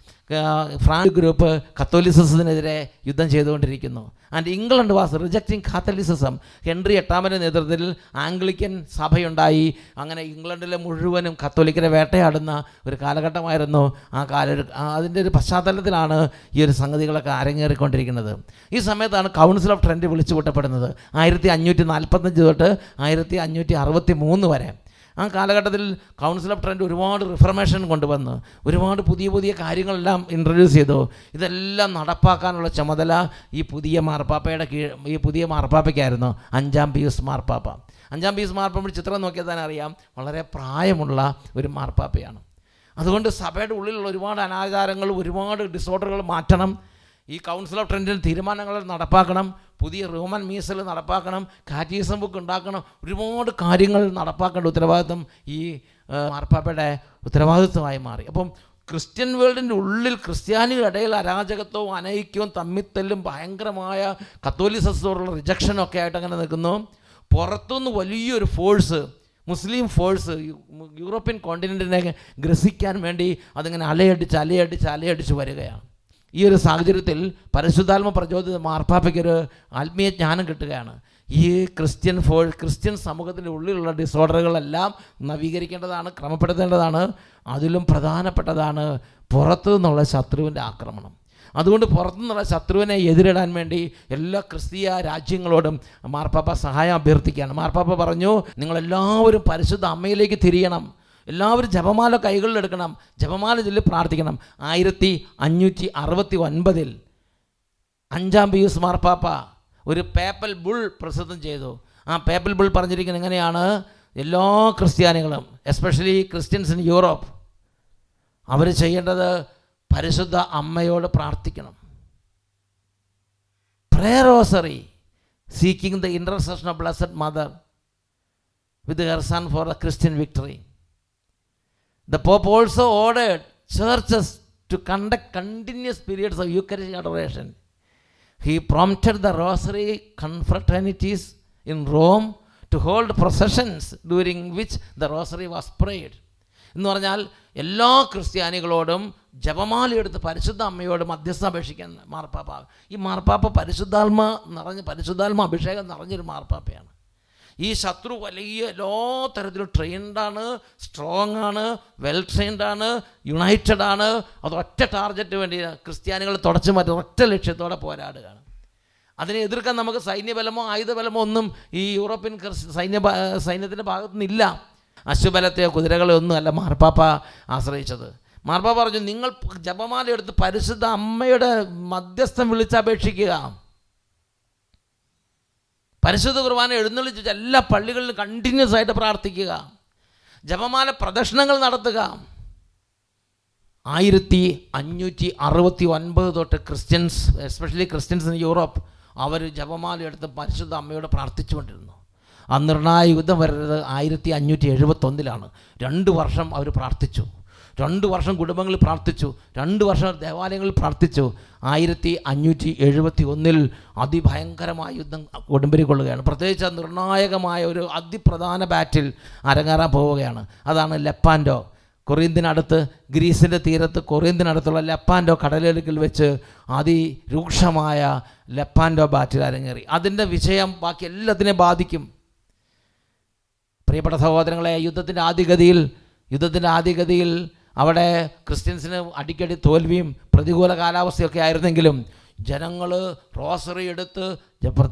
France group കത്തോലിസിസത്തിനെതിരെ യുദ്ധം ചെയ്തുകൊണ്ടിരിക്കുന്നു. And England was rejecting Catholicism. Henry 8-ാമൻ്റെ നേതൃത്വത്തിൽ ആംഗ്ലിക്കൻ സഭയുണ്ടായി. അങ്ങനെ ഇംഗ്ലണ്ടിലെ മുഴുവനും കത്തോലിക്കരെ വേട്ടയാടുന്ന ഒരു കാലഘട്ടമായിരുന്നു അതിൻ്റെ ഒരു പശ്ചാത്തലത്തിലാണ് ഈ ഒരു സംഗതികളൊക്കെ അരങ്ങേറിക്കൊണ്ടിരിക്കുന്നത്. ഈ സമയത്താണ് കൗൺസിൽ ഓഫ് ട്രെൻറ്റ് വിളിച്ചു കൂട്ടപ്പെടുന്നത്. 1545 തൊട്ട് 1563 വരെ. ആ കാലഘട്ടത്തിൽ കൗൺസിൽ ഓഫ് ട്രെൻറ്റ് ഒരുപാട് റിഫർമേഷൻ കൊണ്ടുവന്ന് ഒരുപാട് പുതിയ കാര്യങ്ങളെല്ലാം ഇൻട്രൊഡ്യൂസ് ചെയ്തു. ഇതെല്ലാം നടപ്പാക്കാനുള്ള ചുമതല ഈ പുതിയ മാർപ്പാപ്പയ്ക്കായിരുന്നു, 5-ാം പീയൂസ് മാർപ്പാപ്പ. 5-ാം പീസ് മാർപ്പാപ്പയുടെ ചിത്രം നോക്കിയാൽ തന്നെ അറിയാം, വളരെ പ്രായമുള്ള ഒരു മാർപ്പാപ്പയാണ്. അതുകൊണ്ട് സഭയുടെ ഉള്ളിലുള്ള ഒരുപാട് അനാചാരങ്ങൾ, ഒരുപാട് ഡിസോർഡറുകൾ മാറ്റണം. ഈ കൗൺസിൽ ഓഫ് ട്രെൻറ്റിന് തീരുമാനങ്ങൾ നടപ്പാക്കണം, പുതിയ റോമൻ മീസൽ നടപ്പാക്കണം, കാറ്റീസം ബുക്ക് ഉണ്ടാക്കണം, ഒരുപാട് കാര്യങ്ങൾ നടപ്പാക്കേണ്ട ഉത്തരവാദിത്വം ഈ മാർപ്പാപ്പയുടെ ഉത്തരവാദിത്വമായി മാറി. അപ്പം ക്രിസ്ത്യൻ വേൾഡിൻ്റെ ഉള്ളിൽ ക്രിസ്ത്യാനികളുടെ ഇടയിൽ അരാജകത്വവും അനൈക്യവും തമ്മിത്തല്ലും ഭയങ്കരമായ കത്തോലിസത്തോടുള്ള റിജക്ഷനൊക്കെ ആയിട്ട് അങ്ങനെ നിൽക്കുന്നു. പുറത്തുനിന്ന് വലിയൊരു ഫോഴ്സ്, മുസ്ലിം ഫോഴ്സ് യൂറോപ്യൻ കോണ്ടിനെൻറ്റിനെ ഗ്രസിക്കാൻ വേണ്ടി അതിങ്ങനെ അലയടിച്ച് വരികയാണ്. ഈ ഒരു സാഹചര്യത്തിൽ പരിശുദ്ധാത്മ പ്രചോദിത മാർപ്പാപ്പയ്ക്കൊരു ആത്മീയ ജ്ഞാനം കിട്ടുകയാണ്. ഈ ക്രിസ്ത്യൻ സമൂഹത്തിൻ്റെ ഉള്ളിലുള്ള ഡിസോർഡറുകളെല്ലാം നവീകരിക്കേണ്ടതാണ്, ക്രമപ്പെടുത്തേണ്ടതാണ്. അതിലും പ്രധാനപ്പെട്ടതാണ് പുറത്തു നിന്നുള്ള ശത്രുവിൻ്റെ ആക്രമണം. അതുകൊണ്ട് പുറത്തുനിന്നുള്ള ശത്രുവിനെ എതിരിടാൻ വേണ്ടി എല്ലാ ക്രിസ്തീയ രാജ്യങ്ങളോടും മാർപ്പാപ്പ സഹായം അഭ്യർത്ഥിക്കുകയാണ്. മാർപ്പാപ്പ പറഞ്ഞു, നിങ്ങളെല്ലാവരും പരിശുദ്ധ അമ്മയിലേക്ക് തിരിയണം, എല്ലാവരും ജപമാല കൈകളിലെടുക്കണം, ജപമാല ചൊല്ലി പ്രാർത്ഥിക്കണം. 1569 5-ാം പീയൂസ് മാർപ്പാപ്പ ഒരു പേപ്പൽ ബുൾ പ്രസിദ്ധം ചെയ്തു. ആ പേപ്പൽ ബുൾ പറഞ്ഞിരിക്കുന്നത് എങ്ങനെയാണ്, എല്ലാ ക്രിസ്ത്യാനികളും, എസ്പെഷ്യലി ക്രിസ്ത്യൻസ് ഇൻ യൂറോപ്പ്, അവർ ചെയ്യേണ്ടത് പരിശുദ്ധ അമ്മയോട് പ്രാർത്ഥിക്കണം. Prayer rosary, seeking the intercession of blessed mother with her son for a Christian victory. The Pope also ordered churches to conduct continuous periods of Eucharistic adoration. He prompted the rosary confraternities in Rome to hold processions during which the rosary was prayed. എന്ന് പറഞ്ഞാൽ എല്ലാ ക്രിസ്ത്യാനികളോടും ജപമാലയെടുത്ത് പരിശുദ്ധ അമ്മയോട് മധ്യസ്ഥ അപേക്ഷിക്കാൻ മാർപ്പാപ്പ. ഈ മാർപ്പാപ്പ പരിശുദ്ധാത്മ അഭിഷേകം നിറഞ്ഞൊരു മാർപ്പാപ്പയാണ്. ഈ ശത്രു വലിയ എല്ലാ തരത്തിലും ട്രെയിൻഡാണ്, സ്ട്രോങ് ആണ്, വെൽ ട്രെയിൻഡാണ്, യുണൈറ്റഡ് ആണ്. അത് ഒറ്റ ടാർഗറ്റ് വേണ്ടി ക്രിസ്ത്യാനികൾ തുടച്ചു മാറ്റി ഒറ്റ ലക്ഷ്യത്തോടെ പോരാടുകയാണ്. അതിനെ എതിർക്കാൻ നമുക്ക് സൈന്യബലമോ ആയുധബലമോ ഒന്നും ഈ യൂറോപ്യൻ സൈന്യത്തിൻ്റെ ഭാഗത്തുനിന്നില്ല. അശ്വബലത്തെയോ കുതിരകളെയോ ഒന്നും അല്ല മാർപ്പാപ്പ ആശ്രയിച്ചത്. മാർപ്പാപ്പ പറഞ്ഞു, നിങ്ങൾ ജപമാല എടുത്ത് പരിശുദ്ധ അമ്മയുടെ മധ്യസ്ഥം വിളിച്ചപേക്ഷിക്കുക, പരിശുദ്ധ കുർബാന എഴുന്നള്ളിച്ച് എല്ലാ പള്ളികളിലും കണ്ടിന്യൂസ് ആയിട്ട് പ്രാർത്ഥിക്കുക, ജപമാല പ്രദക്ഷിണങ്ങൾ നടത്തുക. 1569 തൊട്ട് Christians, especially Christians in Europe, അവർ ജപമാല എടുത്ത് പരിശുദ്ധ അമ്മയോട് പ്രാർത്ഥിച്ചുകൊണ്ടിരുന്നു. ആ നിർണായക യുദ്ധം വരുന്നത് 1571 2 വർഷം അവർ പ്രാർത്ഥിച്ചു. 2 വർഷം കുടുംബങ്ങളിൽ പ്രാർത്ഥിച്ചു, 2 വർഷം ദേവാലയങ്ങളിൽ പ്രാർത്ഥിച്ചു. 1571 അതിഭയങ്കരമായ യുദ്ധം കൊടുമ്പിരിക്കൊള്ളുകയാണ്. പ്രത്യേകിച്ച് നിർണായകമായ ഒരു അതിപ്രധാന ബാറ്റിൽ അരങ്ങേറാൻ പോവുകയാണ്. അതാണ് ലെപ്പാൻഡോ. കൊറിന്തിനടുത്ത്, ഗ്രീസിൻ്റെ തീരത്ത് കൊറിന്തിനടുത്തുള്ള ലെപ്പാൻഡോ കടലിടുക്കിൽ വെച്ച് അതിരൂക്ഷമായ ലെപ്പാൻഡോ ബാറ്റിൽ അരങ്ങേറി. അതിൻ്റെ വിജയം ബാക്കി എല്ലാത്തിനെയും ബാധിക്കും. പ്രിയപ്പെട്ട സഹോദരങ്ങളെ, യുദ്ധത്തിൻ്റെ ആദ്യഗതിയിൽ അവിടെ ക്രിസ്ത്യൻസിന് അടിക്കടി തോൽവിയും പ്രതികൂല കാലാവസ്ഥയൊക്കെ ആയിരുന്നെങ്കിലും ജനങ്ങൾ റോസറി എടുത്ത്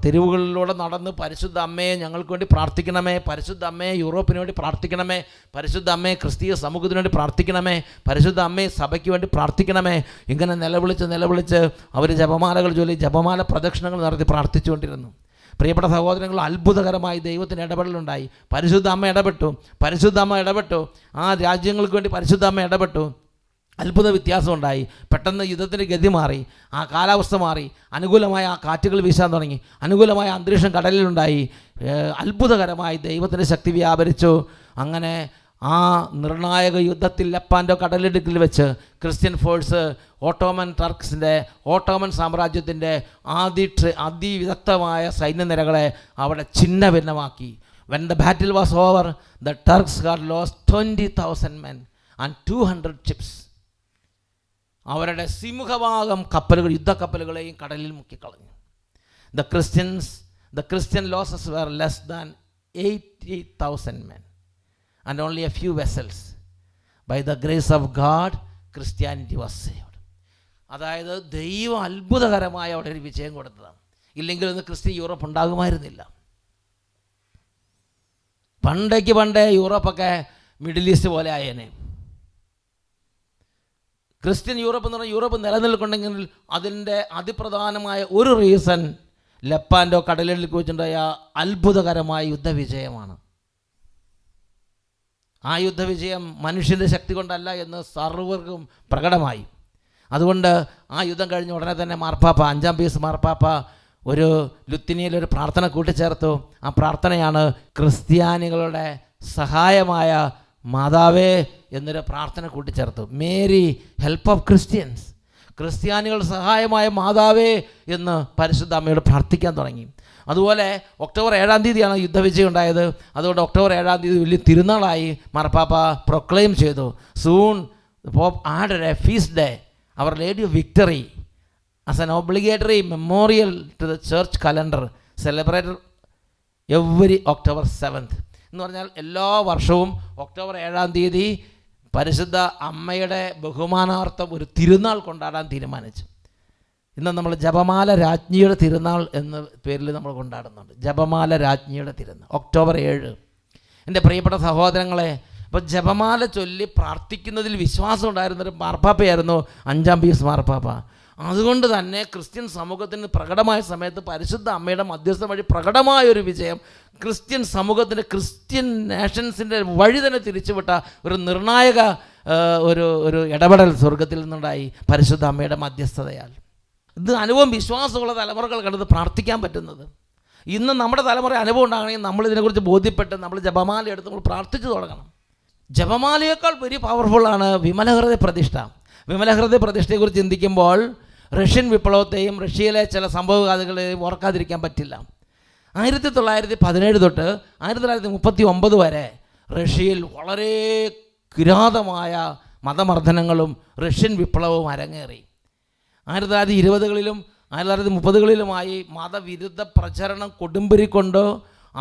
തെരുവുകളിലൂടെ നടന്ന് പരിശുദ്ധ അമ്മയെ ഞങ്ങൾക്ക് വേണ്ടി പ്രാർത്ഥിക്കണമേ, പരിശുദ്ധ അമ്മയെ യൂറോപ്പിന് വേണ്ടി പ്രാർത്ഥിക്കണമേ, പരിശുദ്ധ അമ്മയെ ക്രിസ്തീയ സമൂഹത്തിന് വേണ്ടി പ്രാർത്ഥിക്കണമേ, പരിശുദ്ധ അമ്മയെ സഭയ്ക്ക് വേണ്ടി പ്രാർത്ഥിക്കണമേ, ഇങ്ങനെ നിലവിളിച്ച് അവർ ജപമാലകൾ ചൊല്ലി ജപമാല പ്രദക്ഷിണങ്ങൾ നടത്തി പ്രാർത്ഥിച്ചുകൊണ്ടിരുന്നു. പ്രിയപ്പെട്ട സഹോദരങ്ങൾ, അത്ഭുതകരമായി ദൈവത്തിന് ഇടപെടലുണ്ടായി. പരിശുദ്ധ അമ്മ ഇടപെട്ടു. ആ രാജ്യങ്ങൾക്ക് വേണ്ടി പരിശുദ്ധ അമ്മ ഇടപെട്ടു. അത്ഭുത വ്യത്യാസമുണ്ടായി. പെട്ടെന്ന് യുദ്ധത്തിൻ്റെ ഗതി മാറി, ആ കാലാവസ്ഥ മാറി, അനുകൂലമായ ആ കാറ്റുകൾ വീശാൻ തുടങ്ങി, അനുകൂലമായ അന്തരീക്ഷം കടലിലുണ്ടായി. അത്ഭുതകരമായി ദൈവത്തിൻ്റെ ശക്തി വ്യാപരിച്ചു. അങ്ങനെ ആ നിർണായക യുദ്ധത്തിൽ ലെപ്പാൻഡോ കടലിടുക്കിൽ വെച്ച് ക്രിസ്ത്യൻ ഫോഴ്സ് ഓട്ടോമൻ സാമ്രാജ്യത്തിൻ്റെ അതിവിദഗ്ധമായ സൈന്യനിരകളെ അവിടെ ഭിന്നമാക്കി. When the battle was over, the Turks had lost 20,000 men and 200 ships. അവരുടെ സിംഹഭാഗം യുദ്ധക്കപ്പലുകളെയും കടലിൽ മുക്കിക്കളഞ്ഞു. The Christian losses were less than 80,000 men and only a few vessels. By the grace of God, Christianity was saved. അതായത് ദൈവം അത്ഭുതകരമായ അവിടെ ഒരു വിജയം കൊടുത്തതാണ്. ഇല്ലെങ്കിൽ ഇന്ന് ക്രിസ്ത്യൻ യൂറോപ്പ് ഉണ്ടാകുമായിരുന്നില്ല. പണ്ടേ യൂറോപ്പൊക്കെ മിഡിൽ ഈസ്റ്റ് പോലെ ആയേനെ. ക്രിസ്ത്യൻ യൂറോപ്പ് എന്ന് പറഞ്ഞാൽ യൂറോപ്പ് നിലനിൽക്കുന്നുണ്ടെങ്കിൽ അതിൻ്റെ അതിപ്രധാനമായ ഒരു റീസൺ ലപ്പാൻഡോ കടലിലേക്ക് വെച്ചിട്ടുണ്ടായ അത്ഭുതകരമായ യുദ്ധവിജയമാണ്. ആ യുദ്ധവിജയം മനുഷ്യൻ്റെ ശക്തി കൊണ്ടല്ല എന്ന് സർവർക്കും പ്രകടമായി. അതുകൊണ്ട് ആ യുദ്ധം കഴിഞ്ഞ ഉടനെ തന്നെ മാർപ്പാപ്പ, 5-ാം പീസ് മാർപ്പാപ്പ ഒരു ലുത്തിനിയയിലൊരു പ്രാർത്ഥന കൂട്ടിച്ചേർത്തു. ആ പ്രാർത്ഥനയാണ് ക്രിസ്ത്യാനികളുടെ സഹായമായ മാതാവേ എന്നൊരു പ്രാർത്ഥന കൂട്ടിച്ചേർത്തു. മേരി ഹെൽപ്പ് ഓഫ് ക്രിസ്ത്യൻസ്, ക്രിസ്ത്യാനികളുടെ സഹായമായ മാതാവേ എന്ന് പരിശുദ്ധ അമ്മയോട് പ്രാർത്ഥിക്കാൻ തുടങ്ങി. അതുപോലെ ഒക്ടോബർ 7-ാം തീയതിയാണ് യുദ്ധവിജയം ഉണ്ടായത്. അതുകൊണ്ട് ഒക്ടോബർ 7-ാം തീയതി വലിയ തിരുനാളായി മാർപ്പാപ്പ പ്രൊക്ലെയിം ചെയ്തു. Soon Pope added a feast day, Our Lady of Victory, as an obligatory memorial to the church calendar celebrated every October 7th. എന്ന് പറഞ്ഞാൽ എല്ലാ വർഷവും ഒക്ടോബർ 7-ാം തീയതി പരിശുദ്ധ അമ്മയുടെ ബഹുമാനാർത്ഥം ഒരു തിരുനാൾ കൊണ്ടാടാൻ തീരുമാനിച്ചു. ഇന്ന് നമ്മൾ ജപമാല രാജ്ഞിയുടെ തിരുനാൾ എന്ന പേരിൽ നമ്മൾ കൊണ്ടാടുന്നുണ്ട്. ജപമാല രാജ്ഞിയുടെ തിരുനാൾ ഒക്ടോബർ 7. എൻ്റെ പ്രിയപ്പെട്ട സഹോദരങ്ങളെ, അപ്പോൾ ജപമാല ചൊല്ലി പ്രാർത്ഥിക്കുന്നതിൽ വിശ്വാസം ഉണ്ടായിരുന്നൊരു മാർപ്പാപ്പയായിരുന്നു 5-ാം പീസ് മാർപ്പാപ്പ. അതുകൊണ്ട് തന്നെ ക്രിസ്ത്യൻ സമൂഹത്തിന് പ്രകടമായ സമയത്ത് പരിശുദ്ധ അമ്മയുടെ മധ്യസ്ഥം വഴി പ്രകടമായൊരു വിജയം ക്രിസ്ത്യൻ സമൂഹത്തിൻ്റെ, ക്രിസ്ത്യൻ നേഷൻസിൻ്റെ വഴി തന്നെ തിരിച്ചുവിട്ട ഒരു നിർണായക ഒരു ഇടപെടൽ സ്വർഗത്തിൽ നിന്നുണ്ടായി പരിശുദ്ധ അമ്മയുടെ മധ്യസ്ഥതയാൽ. ഇത് അനുഭവം വിശ്വാസമുള്ള തലമുറകൾ കണ്ടത് പ്രാർത്ഥിക്കാൻ പറ്റുന്നത്. ഇന്ന് നമ്മുടെ തലമുറ അനുഭവം ഉണ്ടാകണമെങ്കിൽ നമ്മൾ ഇതിനെക്കുറിച്ച് ബോധ്യപ്പെട്ട് നമ്മൾ ജപമാല എടുത്ത് നമ്മൾ പ്രാർത്ഥിച്ചു തുടങ്ങണം. ജപമാലയേക്കാൾ വലിയ പവർഫുള്ളാണ് വിമലഹൃദയ പ്രതിഷ്ഠ. വിമലഹൃദയ പ്രതിഷ്ഠയെക്കുറിച്ച് ചിന്തിക്കുമ്പോൾ റഷ്യൻ വിപ്ലവത്തെയും റഷ്യയിലെ ചില സംഭവഗാഥകളെയും ഓർക്കാതിരിക്കാൻ പറ്റില്ല. 1917 തൊട്ട് 1939 വരെ റഷ്യയിൽ വളരെ കിരാതമായ മതമർദ്ദനങ്ങളും റഷ്യൻ വിപ്ലവവും അരങ്ങേറി. 1920കളിലും 1930കളിലുമായി മതവിരുദ്ധ പ്രചരണം കൊടുമ്പിരിക്കൊണ്ട്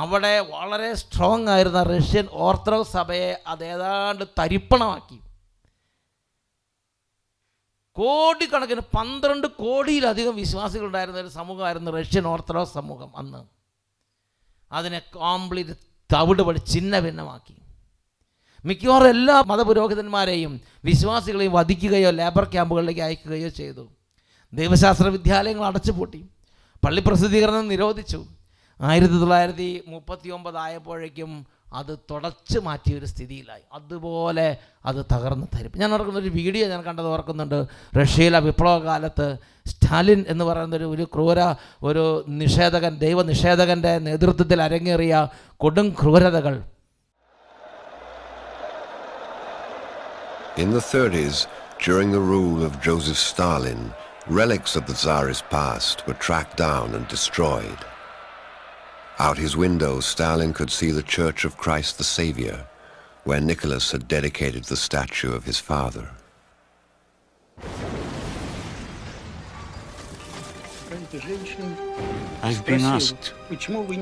അവിടെ വളരെ സ്ട്രോങ് ആയിരുന്ന റഷ്യൻ ഓർത്തഡോക്സ് സഭയെ അതേതാണ്ട് തരിപ്പണമാക്കി. കോടിക്കണക്കിന് 12 കോടിയിലധികം വിശ്വാസികളുണ്ടായിരുന്ന ഒരു സമൂഹമായിരുന്നു റഷ്യൻ ഓർത്തഡോക്സ് സമൂഹം. അന്ന് അതിനെ കോംപ്ലീറ്റ് തവിട് പടി ചിന്ന ഭിന്നമാക്കി. മിക്കവാറും എല്ലാ മതപുരോഹിതന്മാരെയും വിശ്വാസികളെയും വധിക്കുകയോ ലേബർ ക്യാമ്പുകളിലേക്ക് അയക്കുകയോ ചെയ്തു. ദൈവശാസ്ത്ര വിദ്യാലയങ്ങൾ അടച്ചുപൂട്ടി, പള്ളി പ്രസിദ്ധീകരണം നിരോധിച്ചു. 1939 ആയപ്പോഴേക്കും അത് തുടച്ചു മാറ്റിയൊരു സ്ഥിതിയിലായി. അതുപോലെ അത് തകർന്ന് തരും. ഞാൻ ഓർക്കുന്നൊരു വീഡിയോ ഞാൻ കണ്ടത് ഓർക്കുന്നുണ്ട്. റഷ്യയിലെ വിപ്ലവകാലത്ത് സ്റ്റാലിൻ എന്ന് പറയുന്നൊരു ഒരു ക്രൂര ഒരു നിഷേധകൻ, ദൈവനിഷേധകൻ്റെ നേതൃത്വത്തിൽ അരങ്ങേറിയ കൊടും ക്രൂരതകൾ. In the 30s, during the rule of Joseph Stalin, relics of the Tsarist past were tracked down and destroyed. Out his window, Stalin could see the Church of Christ the Savior, where Nicholas had dedicated the statue of his father. I've been asked,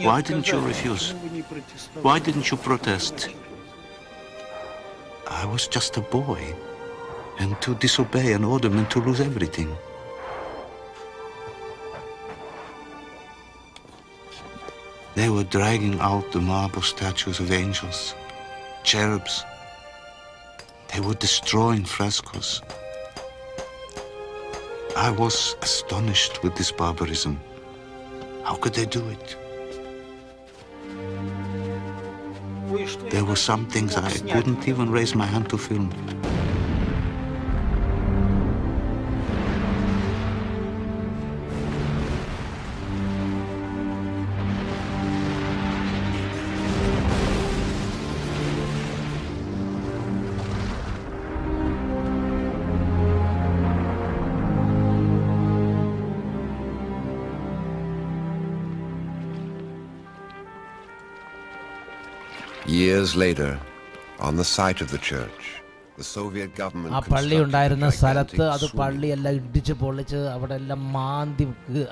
why didn't you refuse? Why didn't you protest? I was just a boy, and to disobey an order meant to lose everything. They were dragging out the marble statues of angels, cherubs. They were destroying frescoes. I was astonished with this barbarism. How could they do it? There were some things I couldn't even raise my hand to film. Years later, on the site of the church, the Soviet government ആ പള്ളി ഉണ്ടായിരുന്ന സ്ഥലത്ത് അത് പള്ളിയെല്ലാം ഇടിച്ച് പൊളിച്ച് അവിടെ എല്ലാം മാന്തി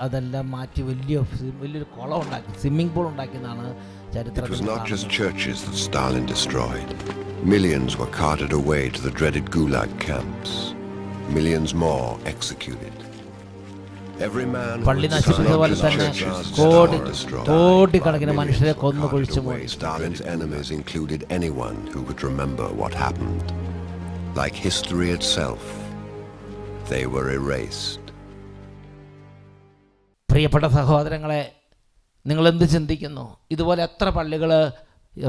അതെല്ലാം മാറ്റി വലിയൊരു കുളം ഉണ്ടാക്കി, സ്വിമ്മിംഗ് പൂൾ ഉണ്ടാക്കിയതാണ് ചരിത്രത്തിൽ. It was not just churches that Stalin destroyed. Millions were carted away to the dreaded Gulag camps. Millions more executed. പള്ളി നശിപ്പിച്ചതുപോലെ തന്നെ കോടിക്കണക്കിന് മനുഷ്യരെ കൊന്നു കുഴിച്ചു പോയി. Stalin's enemies included anyone who could remember what happened. Like history itself, they were erased. പ്രിയപ്പെട്ട സഹോദരങ്ങളെ, നിങ്ങളെന്ത് ചിന്തിക്കുന്നു? ഇതുപോലെ എത്ര പള്ളികൾ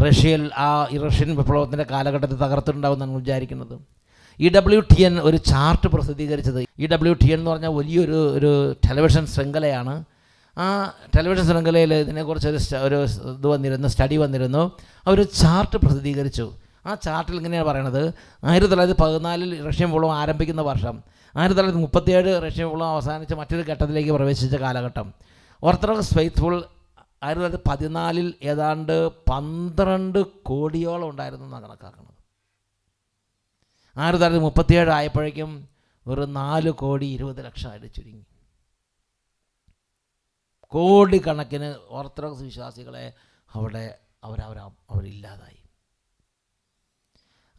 റഷ്യയിൽ റഷ്യൻ വിപ്ലവത്തിൻ്റെ കാലഘട്ടത്തിൽ തകർത്തിട്ടുണ്ടാവും എന്നാണ് വിചാരിക്കുന്നത്. EWTN ഒരു ചാർട്ട് പ്രസിദ്ധീകരിച്ചത്. EWTN എന്ന് പറഞ്ഞാൽ വലിയൊരു ടെലിവിഷൻ ശൃംഖലയാണ്. ആ ടെലിവിഷൻ ശൃംഖലയിൽ ഇതിനെക്കുറിച്ച് ഒരു സ്റ്റഡി വന്നിരുന്നു. അവർ ചാർട്ട് പ്രസിദ്ധീകരിച്ചു. ആ ചാർട്ടിൽ ഇങ്ങനെയാണ് പറയണത്, 1914 റഷ്യൻ വിപ്ലവം ആരംഭിക്കുന്ന വർഷം, 1937 റഷ്യൻ വിപ്ലവം അവസാനിച്ച് മറ്റൊരു ഘട്ടത്തിലേക്ക് പ്രവേശിച്ച കാലഘട്ടം. ഓർത്തഡോക്സ് ഫെയ്ത്ത്ഫുൾ 1914 ഏതാണ്ട് 12 കോടിയോളം ഉണ്ടായിരുന്നു എന്നാണ് കണക്കാക്കുന്നത്. 1937 ആയപ്പോഴേക്കും ഒരു 4,20,00,000 ചുരുങ്ങി. കോടിക്കണക്കിന് ഓർത്തഡോക്സ് വിശ്വാസികളെ അവരില്ലാതായി.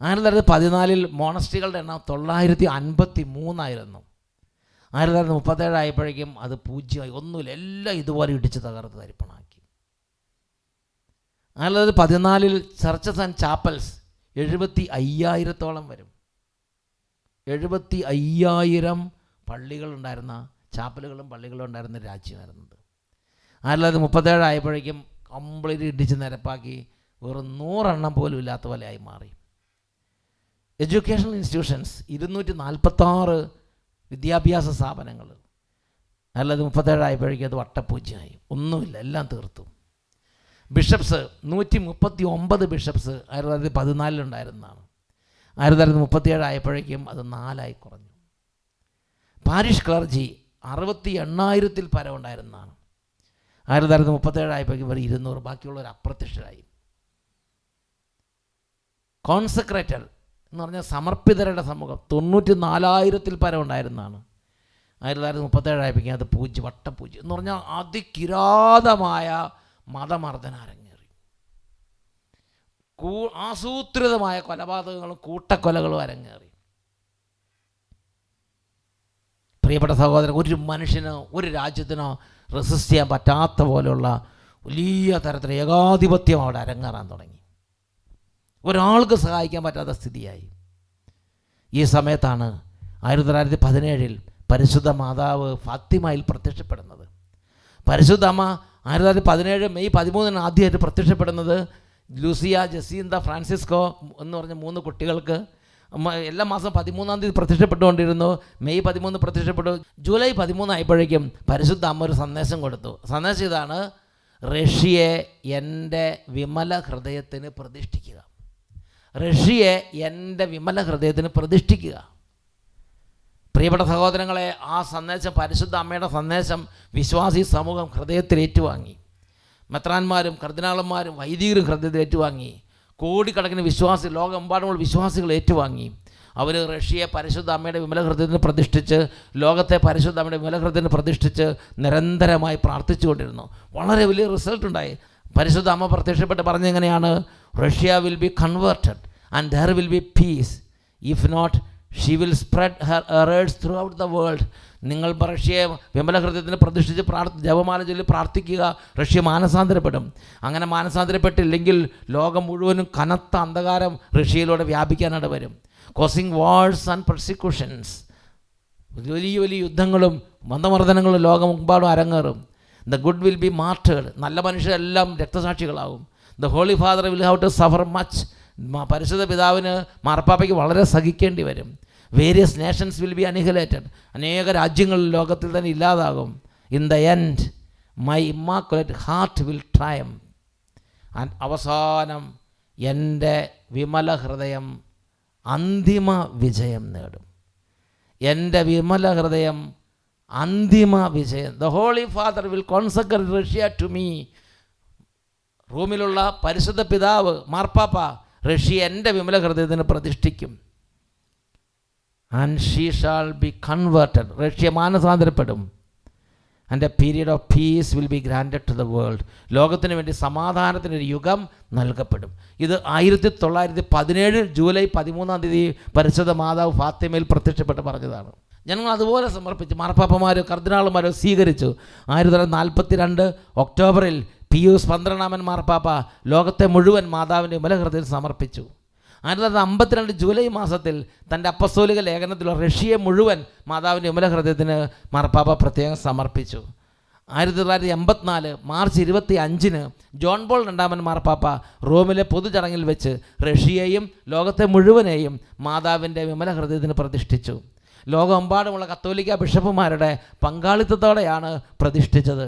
1914 മോണസ്ട്രികളുടെ എണ്ണം 953 ആയിരുന്നു. 1937 ആയപ്പോഴേക്കും അത് 0 ഒന്നുമില്ല, എല്ലാം ഇതുപോലെ ഇടിച്ച് തകർത്ത് തരിപ്പണാക്കി. 1914 ചർച്ചസ് ആൻഡ് ചാപ്പൽസ് 75,000-ഓളം വരും. 75,000 പള്ളികളുണ്ടായിരുന്ന, ചാപ്പലുകളും പള്ളികളും ഉണ്ടായിരുന്ന രാജ്യമായിരുന്നത്. 1937 ആയപ്പോഴേക്കും കംപ്ലീറ്റ് ഇടിച്ച് നിരപ്പാക്കി വെറും 100 എണ്ണം പോലും ഇല്ലാത്ത പോലെയായി മാറി. എഡ്യൂക്കേഷണൽ ഇൻസ്റ്റിറ്റ്യൂഷൻസ് 246 വിദ്യാഭ്യാസ സ്ഥാപനങ്ങൾ 1937 ആയപ്പോഴേക്കും അത് വട്ടപ്പൂജ്യമായി, ഒന്നുമില്ല, എല്ലാം തീർത്തു. ബിഷപ്സ് 139 ബിഷപ്സ് 1914 ഉണ്ടായിരുന്നതാണ്. 1937 ആയപ്പോഴേക്കും അത് 4 കുറഞ്ഞു. പാരിഷ് ക്ലർജി 68,000-ൽ പരം ഉണ്ടായിരുന്നതാണ്. 1937 ആയപ്പോഴേക്കും ഒരു 200, ബാക്കിയുള്ളവർ അപ്രത്യക്ഷരായി. കോൺസെക്രേറ്റഡ് എന്ന് പറഞ്ഞാൽ സമർപ്പിതരുടെ സമൂഹം 94,000-ൽ പരം ഉണ്ടായിരുന്നതാണ്. 1937 ആയപ്പോഴേക്കും അത് വട്ടപ്പൂജ്യം എന്ന് പറഞ്ഞാൽ അതികിരാതമായ മതമർദ്ദനം അരങ്ങേറി. ആസൂത്രിതമായ കൊലപാതകങ്ങളും കൂട്ടക്കൊലകളും അരങ്ങേറി. പ്രിയപ്പെട്ട സഹോദരൻ, ഒരു മനുഷ്യനോ ഒരു രാജ്യത്തിനോ റെസിസ്റ്റ് ചെയ്യാൻ പറ്റാത്ത പോലെയുള്ള വലിയ തരത്തിൽ ഏകാധിപത്യം അവിടെ അരങ്ങേറാൻ തുടങ്ങി. ഒരാൾക്ക് സഹായിക്കാൻ പറ്റാത്ത സ്ഥിതിയായി. ഈ സമയത്താണ് 1917 പരിശുദ്ധ മാതാവ് ഫാത്തിമയിൽ പ്രത്യക്ഷപ്പെടുന്നത്. പരിശുദ്ധ അമ്മ 1917 മെയ് 13 ആദ്യമായിട്ട് പ്രത്യക്ഷപ്പെടുന്നത് ലൂസിയ, ജസീന്ത, ഫ്രാൻസിസ്കോ എന്ന് പറഞ്ഞ 3 കുട്ടികൾക്ക് എല്ലാ മാസം 13-ാം തീയതി പ്രത്യക്ഷപ്പെട്ടുകൊണ്ടിരുന്നു. മെയ് 13 പ്രത്യക്ഷപ്പെട്ടു. ജൂലൈ 13 ആയപ്പോഴേക്കും പരിശുദ്ധ അമ്മ ഒരു സന്ദേശം കൊടുത്തു. സന്ദേശം ഇതാണ്: റഷ്യയെ എൻ്റെ വിമല ഹൃദയത്തിന് പ്രതിഷ്ഠിക്കുക. റഷ്യയെ എൻ്റെ വിമല ഹൃദയത്തിന് പ്രതിഷ്ഠിക്കുക. പ്രിയപ്പെട്ട സഹോദരങ്ങളെ, ആ സന്ദേശം, പരിശുദ്ധ അമ്മയുടെ സന്ദേശം വിശ്വാസി സമൂഹം ഹൃദയത്തിൽ ഏറ്റുവാങ്ങി. മെത്രാന്മാരും കർദിനാളന്മാരും വൈദികരും ഹൃദയത്തിൽ ഏറ്റുവാങ്ങി. കോടിക്കണക്കിന് ലോകമെമ്പാടുമുള്ള വിശ്വാസികൾ ഏറ്റുവാങ്ങി. അവർ റഷ്യയെ പരിശുദ്ധ അമ്മയുടെ വിമല ഹൃദയത്തിന് പ്രതിഷ്ഠിച്ച്, ലോകത്തെ പരിശുദ്ധ അമ്മയുടെ വിമല ഹൃദയത്തിന് പ്രതിഷ്ഠിച്ച് നിരന്തരമായി പ്രാർത്ഥിച്ചുകൊണ്ടിരുന്നു. വളരെ വലിയ റിസൾട്ട് ഉണ്ടായി. പരിശുദ്ധ അമ്മ പ്രത്യക്ഷപ്പെട്ട് പറഞ്ഞെങ്ങനെയാണ്: Russia will be converted and there will be peace. If not, she will spread her errors throughout the world. നിങ്ങൾ റഷ്യയെ വിമല ഹൃദയത്തിന് പ്രതിഷ്ഠിച്ച് ജപമാല ചൊല്ലി പ്രാർത്ഥിക്കുക, റഷ്യ മാനസാന്തരപ്പെടും. അങ്ങനെ മാനസാന്തരപ്പെട്ടില്ലെങ്കിൽ ലോകം മുഴുവനും കനത്ത അന്ധകാരം റഷ്യയിലൂടെ വ്യാപിക്കാനിട വരും. കോസിങ് വാഴ്സ് ആൻഡ് പെർസിക്യൂഷൻസ്, വലിയ വലിയ യുദ്ധങ്ങളും മതമർദ്ദനങ്ങളും ലോകമെമ്പാടും അരങ്ങേറും. The good will be martyred, നല്ല മനുഷ്യരെല്ലാം രക്തസാക്ഷികളാവും. The holy father will have to suffer much, പരിശുദ്ധ പിതാവിന് മാർപ്പാപ്പയ്ക്ക് വളരെ സഹിക്കേണ്ടി വരും. Various nations will be annihilated, അനേക രാജ്യങ്ങൾ ലോകത്തിൽ തന്നെ ഇല്ലാതാകും. In the end my immaculate heart will triumph. അവസാനം എൻ്റെ വിമല ഹൃദയം അന്തിമ വിജയം നേടും. എൻ്റെ വിമല ഹൃദയം അന്തിമ വിജയം. The holy father will consecrate Russia to me. റോമിലുള്ള പരിശുദ്ധ പിതാവ് മാർപ്പാപ്പ റഷ്യ എൻ്റെ വിമല ഹൃദയത്തിന് പ്രതിഷ്ഠിക്കും. And she shall be converted, Russia മാനസാന്തരപ്പെടും. And a period of peace will be granted to the world. ലോകത്തിന് വേണ്ടി സമാധാനത്തിനൊരു യുഗം നൽകപ്പെടും. ഇത് 1917 ജൂലൈ 13 പരിശുദ്ധ മാതാവ് ഫാത്തിമയിൽ പ്രത്യക്ഷപ്പെട്ട് പറഞ്ഞതാണ്. ഞങ്ങൾ അതുപോലെ സമർപ്പിച്ചു. മാർപ്പാപ്പമാരോ കർദിനാളുമാരോ സ്വീകരിച്ചു. 1942 ഒക്ടോബറിൽ പിയൂസ് 12 മാർപ്പാപ്പ ലോകത്തെ മുഴുവൻ മാതാവിൻ്റെ വിമലഹൃദയത്തിൽ സമർപ്പിച്ചു. 1952 ജൂലൈ മാസത്തിൽ തൻ്റെ അപ്പസ്തോലിക ലേഖനത്തിൽ റഷ്യയെ മുഴുവൻ മാതാവിൻ്റെ വിമലഹൃദയത്തിന് മാർപ്പാപ്പ പ്രത്യേകം സമർപ്പിച്ചു. 1984 മാർച്ച് 25 ജോൺ പോൾ രണ്ടാമൻ മാർപ്പാപ്പ റോമിലെ പൊതുചടങ്ങിൽ വെച്ച് റഷ്യയെയും ലോകത്തെ മുഴുവനെയും മാതാവിൻ്റെ വിമല ഹൃദയത്തിന് പ്രതിഷ്ഠിച്ചു. ലോകമെമ്പാടുമുള്ള കത്തോലിക്ക ബിഷപ്പുമാരുടെ പങ്കാളിത്തത്തോടെയാണ് പ്രതിഷ്ഠിച്ചത്.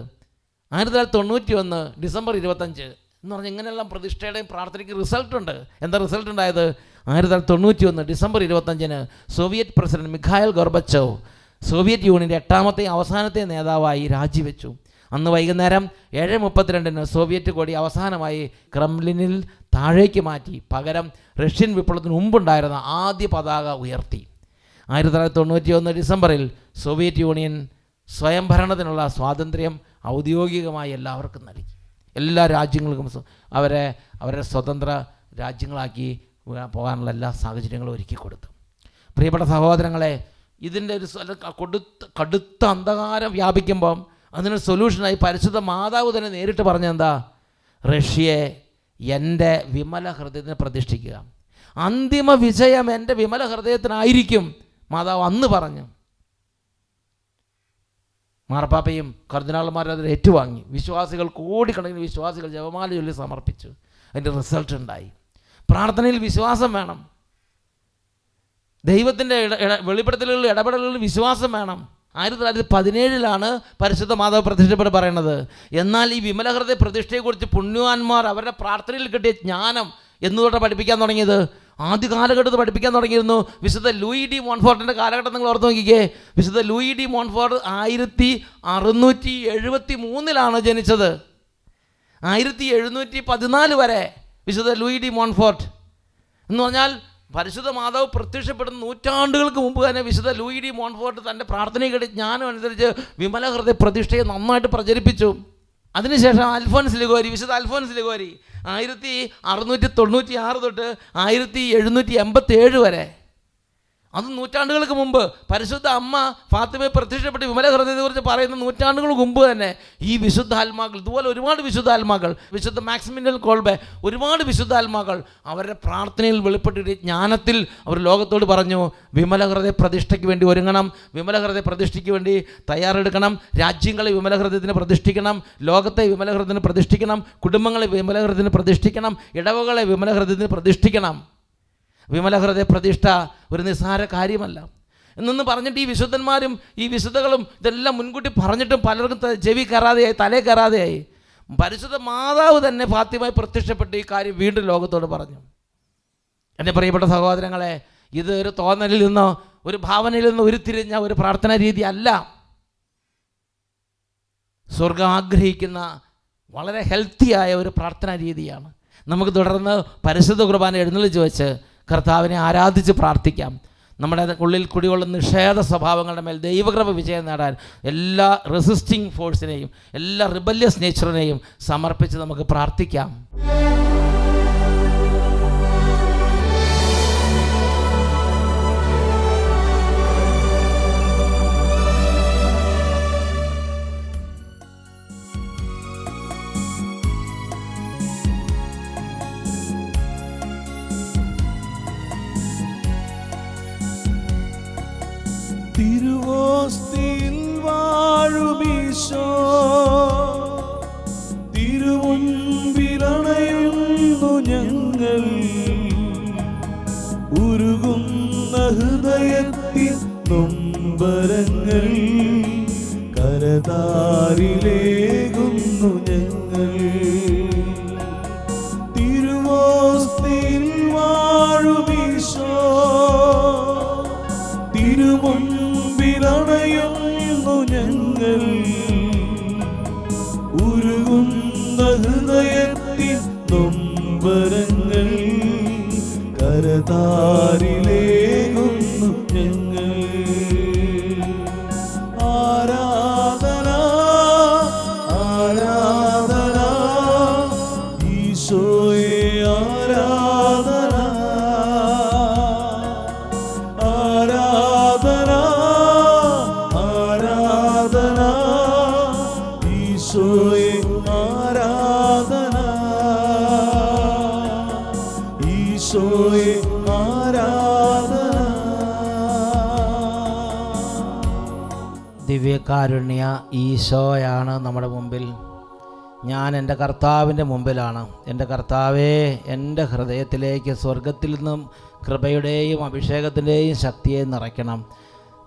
1991 ഡിസംബർ 25 എന്ന് പറഞ്ഞാൽ ഇങ്ങനെയെല്ലാം പ്രതിഷ്ഠയുടെയും പ്രാർത്ഥനയ്ക്ക് റിസൾട്ടുണ്ട്. എന്താ റിസൾട്ട് ഉണ്ടായത്? 1991 December 25 Soviet president Mikhail Gorbachev Soviet യൂണിയൻ്റെ 8ാമത്തെ അവസാനത്തെ നേതാവായി രാജിവെച്ചു. അന്ന് വൈകുന്നേരം 7:32 സോവിയറ്റ് കൊടി അവസാനമായി ക്രെംലിനിൽ താഴേക്ക് മാറ്റി പകരം റഷ്യൻ വിപ്ലവത്തിന് മുമ്പുണ്ടായിരുന്ന ആദ്യ പതാക ഉയർത്തി. 1991 ഡിസംബറിൽ സോവിയറ്റ് യൂണിയൻ സ്വയംഭരണത്തിനുള്ള സ്വാതന്ത്ര്യം ഔദ്യോഗികമായി എല്ലാവർക്കും നൽകി. എല്ലാ രാജ്യങ്ങൾക്കും അവരെ സ്വതന്ത്ര രാജ്യങ്ങളാക്കി പോകാനുള്ള എല്ലാ സാഹചര്യങ്ങളും ഒരുക്കി കൊടുത്തു. പ്രിയപ്പെട്ട സഹോദരങ്ങളെ, ഇതിൻ്റെ ഒരു കടുത്ത അന്ധകാരം വ്യാപിക്കുമ്പം അതിനൊരു സൊല്യൂഷനായി പരിശുദ്ധ മാതാവ് തന്നെ നേരിട്ട് പറഞ്ഞെന്താ? റഷ്യയെ എൻ്റെ വിമല ഹൃദയത്തിന് പ്രതിഷ്ഠിക്കുക. അന്തിമ വിജയം എൻ്റെ വിമല ഹൃദയത്തിനായിരിക്കും മാതാവ് അന്ന് പറഞ്ഞു. മാർപ്പാപ്പയും കർദിനാൾമാരും അതിൽ ഏറ്റുവാങ്ങി. വിശ്വാസികൾ, കോടിക്കണക്കിന് വിശ്വാസികൾ ജപമാല ചൊല്ലി സമർപ്പിച്ചു. അതിൻ്റെ റിസൾട്ട് ഉണ്ടായി. പ്രാർത്ഥനയിൽ വിശ്വാസം വേണം. ദൈവത്തിൻ്റെ വെളിപ്പെടുത്തലുകളിൽ ഇടപെടലുകളിൽ വിശ്വാസം വേണം. 1917 പരിശുദ്ധ മാതാവ് പ്രതിഷ്ഠപ്പെട്ട് പറയുന്നത്. എന്നാൽ ഈ വിമല ഹൃദയ പ്രതിഷ്ഠയെക്കുറിച്ച് പുണ്യവാന്മാർ അവരുടെ പ്രാർത്ഥനയിൽ കിട്ടിയ ജ്ഞാനം എന്നുതൊട്ട് പഠിപ്പിക്കാൻ തുടങ്ങിയത്? ആദ്യ കാലഘട്ടത്തിൽ പഠിപ്പിക്കാൻ തുടങ്ങിയിരുന്നു. വിശുദ്ധ ലൂയി ഡി മോൺഫോർട്ടിൻ്റെ കാലഘട്ടം നിങ്ങൾ ഓർത്ത് നോക്കിക്കേ. വിശുദ്ധ ലൂയി ഡി മോൺഫോർട്ട് 1673 ജനിച്ചത്. 1714 വരെ വിശുദ്ധ ലൂയി ഡി മോൺഫോർട്ട് എന്ന് പറഞ്ഞാൽ പരിശുദ്ധ മാതാവ് പ്രത്യക്ഷപ്പെടുന്ന നൂറ്റാണ്ടുകൾക്ക് മുമ്പ് തന്നെ വിശുദ്ധ ലൂയി ഡി മോൺഫോർട്ട് തൻ്റെ പ്രാർത്ഥനയുടെ ജ്ഞാനം അനുസരിച്ച് വിമല ഹൃദയ പ്രതിഷ്ഠയെ നന്നായിട്ട് പ്രചരിപ്പിച്ചു. അതിനുശേഷം വിശുദ്ധ അൽഫോൻസ് ലിഗോരി 1696 തൊട്ട് 1787 വരെ, അത് നൂറ്റാണ്ടുകൾക്ക് മുമ്പ് പരിശുദ്ധ അമ്മ ഫാത്തിമയെ പ്രത്യക്ഷപ്പെട്ട് വിമല ഹൃദയത്തെക്കുറിച്ച് പറയുന്ന നൂറ്റാണ്ടുകൾക്ക് മുമ്പ് തന്നെ ഈ വിശുദ്ധാത്മാക്കൾ, ഇതുപോലെ ഒരുപാട് വിശുദ്ധാത്മാക്കൾ, വിശുദ്ധ മാക്സിമിലിയൻ കോൾബെ, ഒരുപാട് വിശുദ്ധാത്മാക്കൾ അവരുടെ പ്രാർത്ഥനയിൽ വെളിപ്പെട്ടിട്ട് ജ്ഞാനത്തിൽ അവർ ലോകത്തോട് പറഞ്ഞു, വിമല ഹൃദയ പ്രതിഷ്ഠയ്ക്ക് വേണ്ടി ഒരുങ്ങണം, വിമല ഹൃദയ പ്രതിഷ്ഠയ്ക്ക് വേണ്ടി തയ്യാറെടുക്കണം, രാജ്യങ്ങളെ വിമല ഹൃദയത്തിന് പ്രതിഷ്ഠിക്കണം, ലോകത്തെ വിമല ഹൃദയത്തിന് പ്രതിഷ്ഠിക്കണം, കുടുംബങ്ങളെ വിമല ഹൃദയത്തിന് പ്രതിഷ്ഠിക്കണം, ഇടവകളെ വിമല ഹൃദയത്തിന് പ്രതിഷ്ഠിക്കണം. വിമല ഹൃദയ പ്രതിഷ്ഠ ഒരു നിസ്സാര കാര്യമല്ല എന്നൊന്ന് പറഞ്ഞിട്ട് ഈ വിശുദ്ധന്മാരും ഈ വിശുദ്ധകളും ഇതെല്ലാം മുൻകൂട്ടി പറഞ്ഞിട്ടും പലർക്കും ചെവി കയറാതെയായി, തലേ കയറാതെയായി. പരിശുദ്ധ മാതാവ് തന്നെ ഫാത്തിമയായി പ്രത്യക്ഷപ്പെട്ട് ഈ കാര്യം വീണ്ടും ലോകത്തോട് പറഞ്ഞു. എൻ്റെ പ്രിയപ്പെട്ട സഹോദരങ്ങളെ, ഇത് ഒരു തോന്നലിൽ നിന്നോ ഒരു ഭാവനയിൽ നിന്നോ ഉരുത്തിരിഞ്ഞ ഒരു പ്രാർത്ഥനാ രീതി അല്ല. സ്വർഗം ആഗ്രഹിക്കുന്ന വളരെ ഹെൽത്തിയായ ഒരു പ്രാർത്ഥനാ രീതിയാണ്. നമുക്ക് തുടർന്ന് പരിശുദ്ധ കുർബാന എഴുന്നള്ളിച്ച് വെച്ച് കർത്താവിനെ ആരാധിച്ച് പ്രാർത്ഥിക്കാം. നമ്മുടെ ഉള്ളിൽ കുടികൊള്ളുന്ന നിഷേധ സ്വഭാവങ്ങളുടെ മേൽ ദൈവകൃപ വിജയം നേടാൻ എല്ലാ റെസിസ്റ്റിംഗ് ഫോഴ്സിനെയും എല്ലാ റിബല്യസ് നേച്ചറിനെയും സമർപ്പിച്ച് നമുക്ക് പ്രാർത്ഥിക്കാം. തിരുവോസ്തിയിൽ വാഴുമീശോ, തിരുമുൻപിലണയുന്നു ഞങ്ങൾ, ഉരുകുന്ന ഹൃദയത്തിൽ നൊമ്പരങ്ങൾ കരതാരിലേകുന്നു ഞങ്ങൾ. തിരുവോസ്തിയിൽ വാഴുമീശോ, തിരുമുൻപിലണയുന്നു ഞങ്ങൾ, ഉരുകുന്ന ഹൃദയത്തിൽ നൊമ്പരങ്ങൾ കരതാരിലേകുന്നു ഞങ്ങൾ. ആരാധന ആരാധന ഈശോയെ, ആരാധന ആരാധന ആരാധന ഈശോയെ, ആരാധന ഈശോയെ, ആരാധന. ദിവ്യകാരുണ്യ ഈശോയാണ് നമ്മുടെ മുമ്പിൽ. ഞാൻ എൻ്റെ കർത്താവിൻ്റെ മുമ്പിലാണ്. എൻ്റെ കർത്താവേ, എൻ്റെ ഹൃദയത്തിലേക്ക് സ്വർഗത്തിൽ നിന്നും കൃപയുടെയും അഭിഷേകത്തിൻ്റെയും ശക്തിയെ നിറയ്ക്കണം.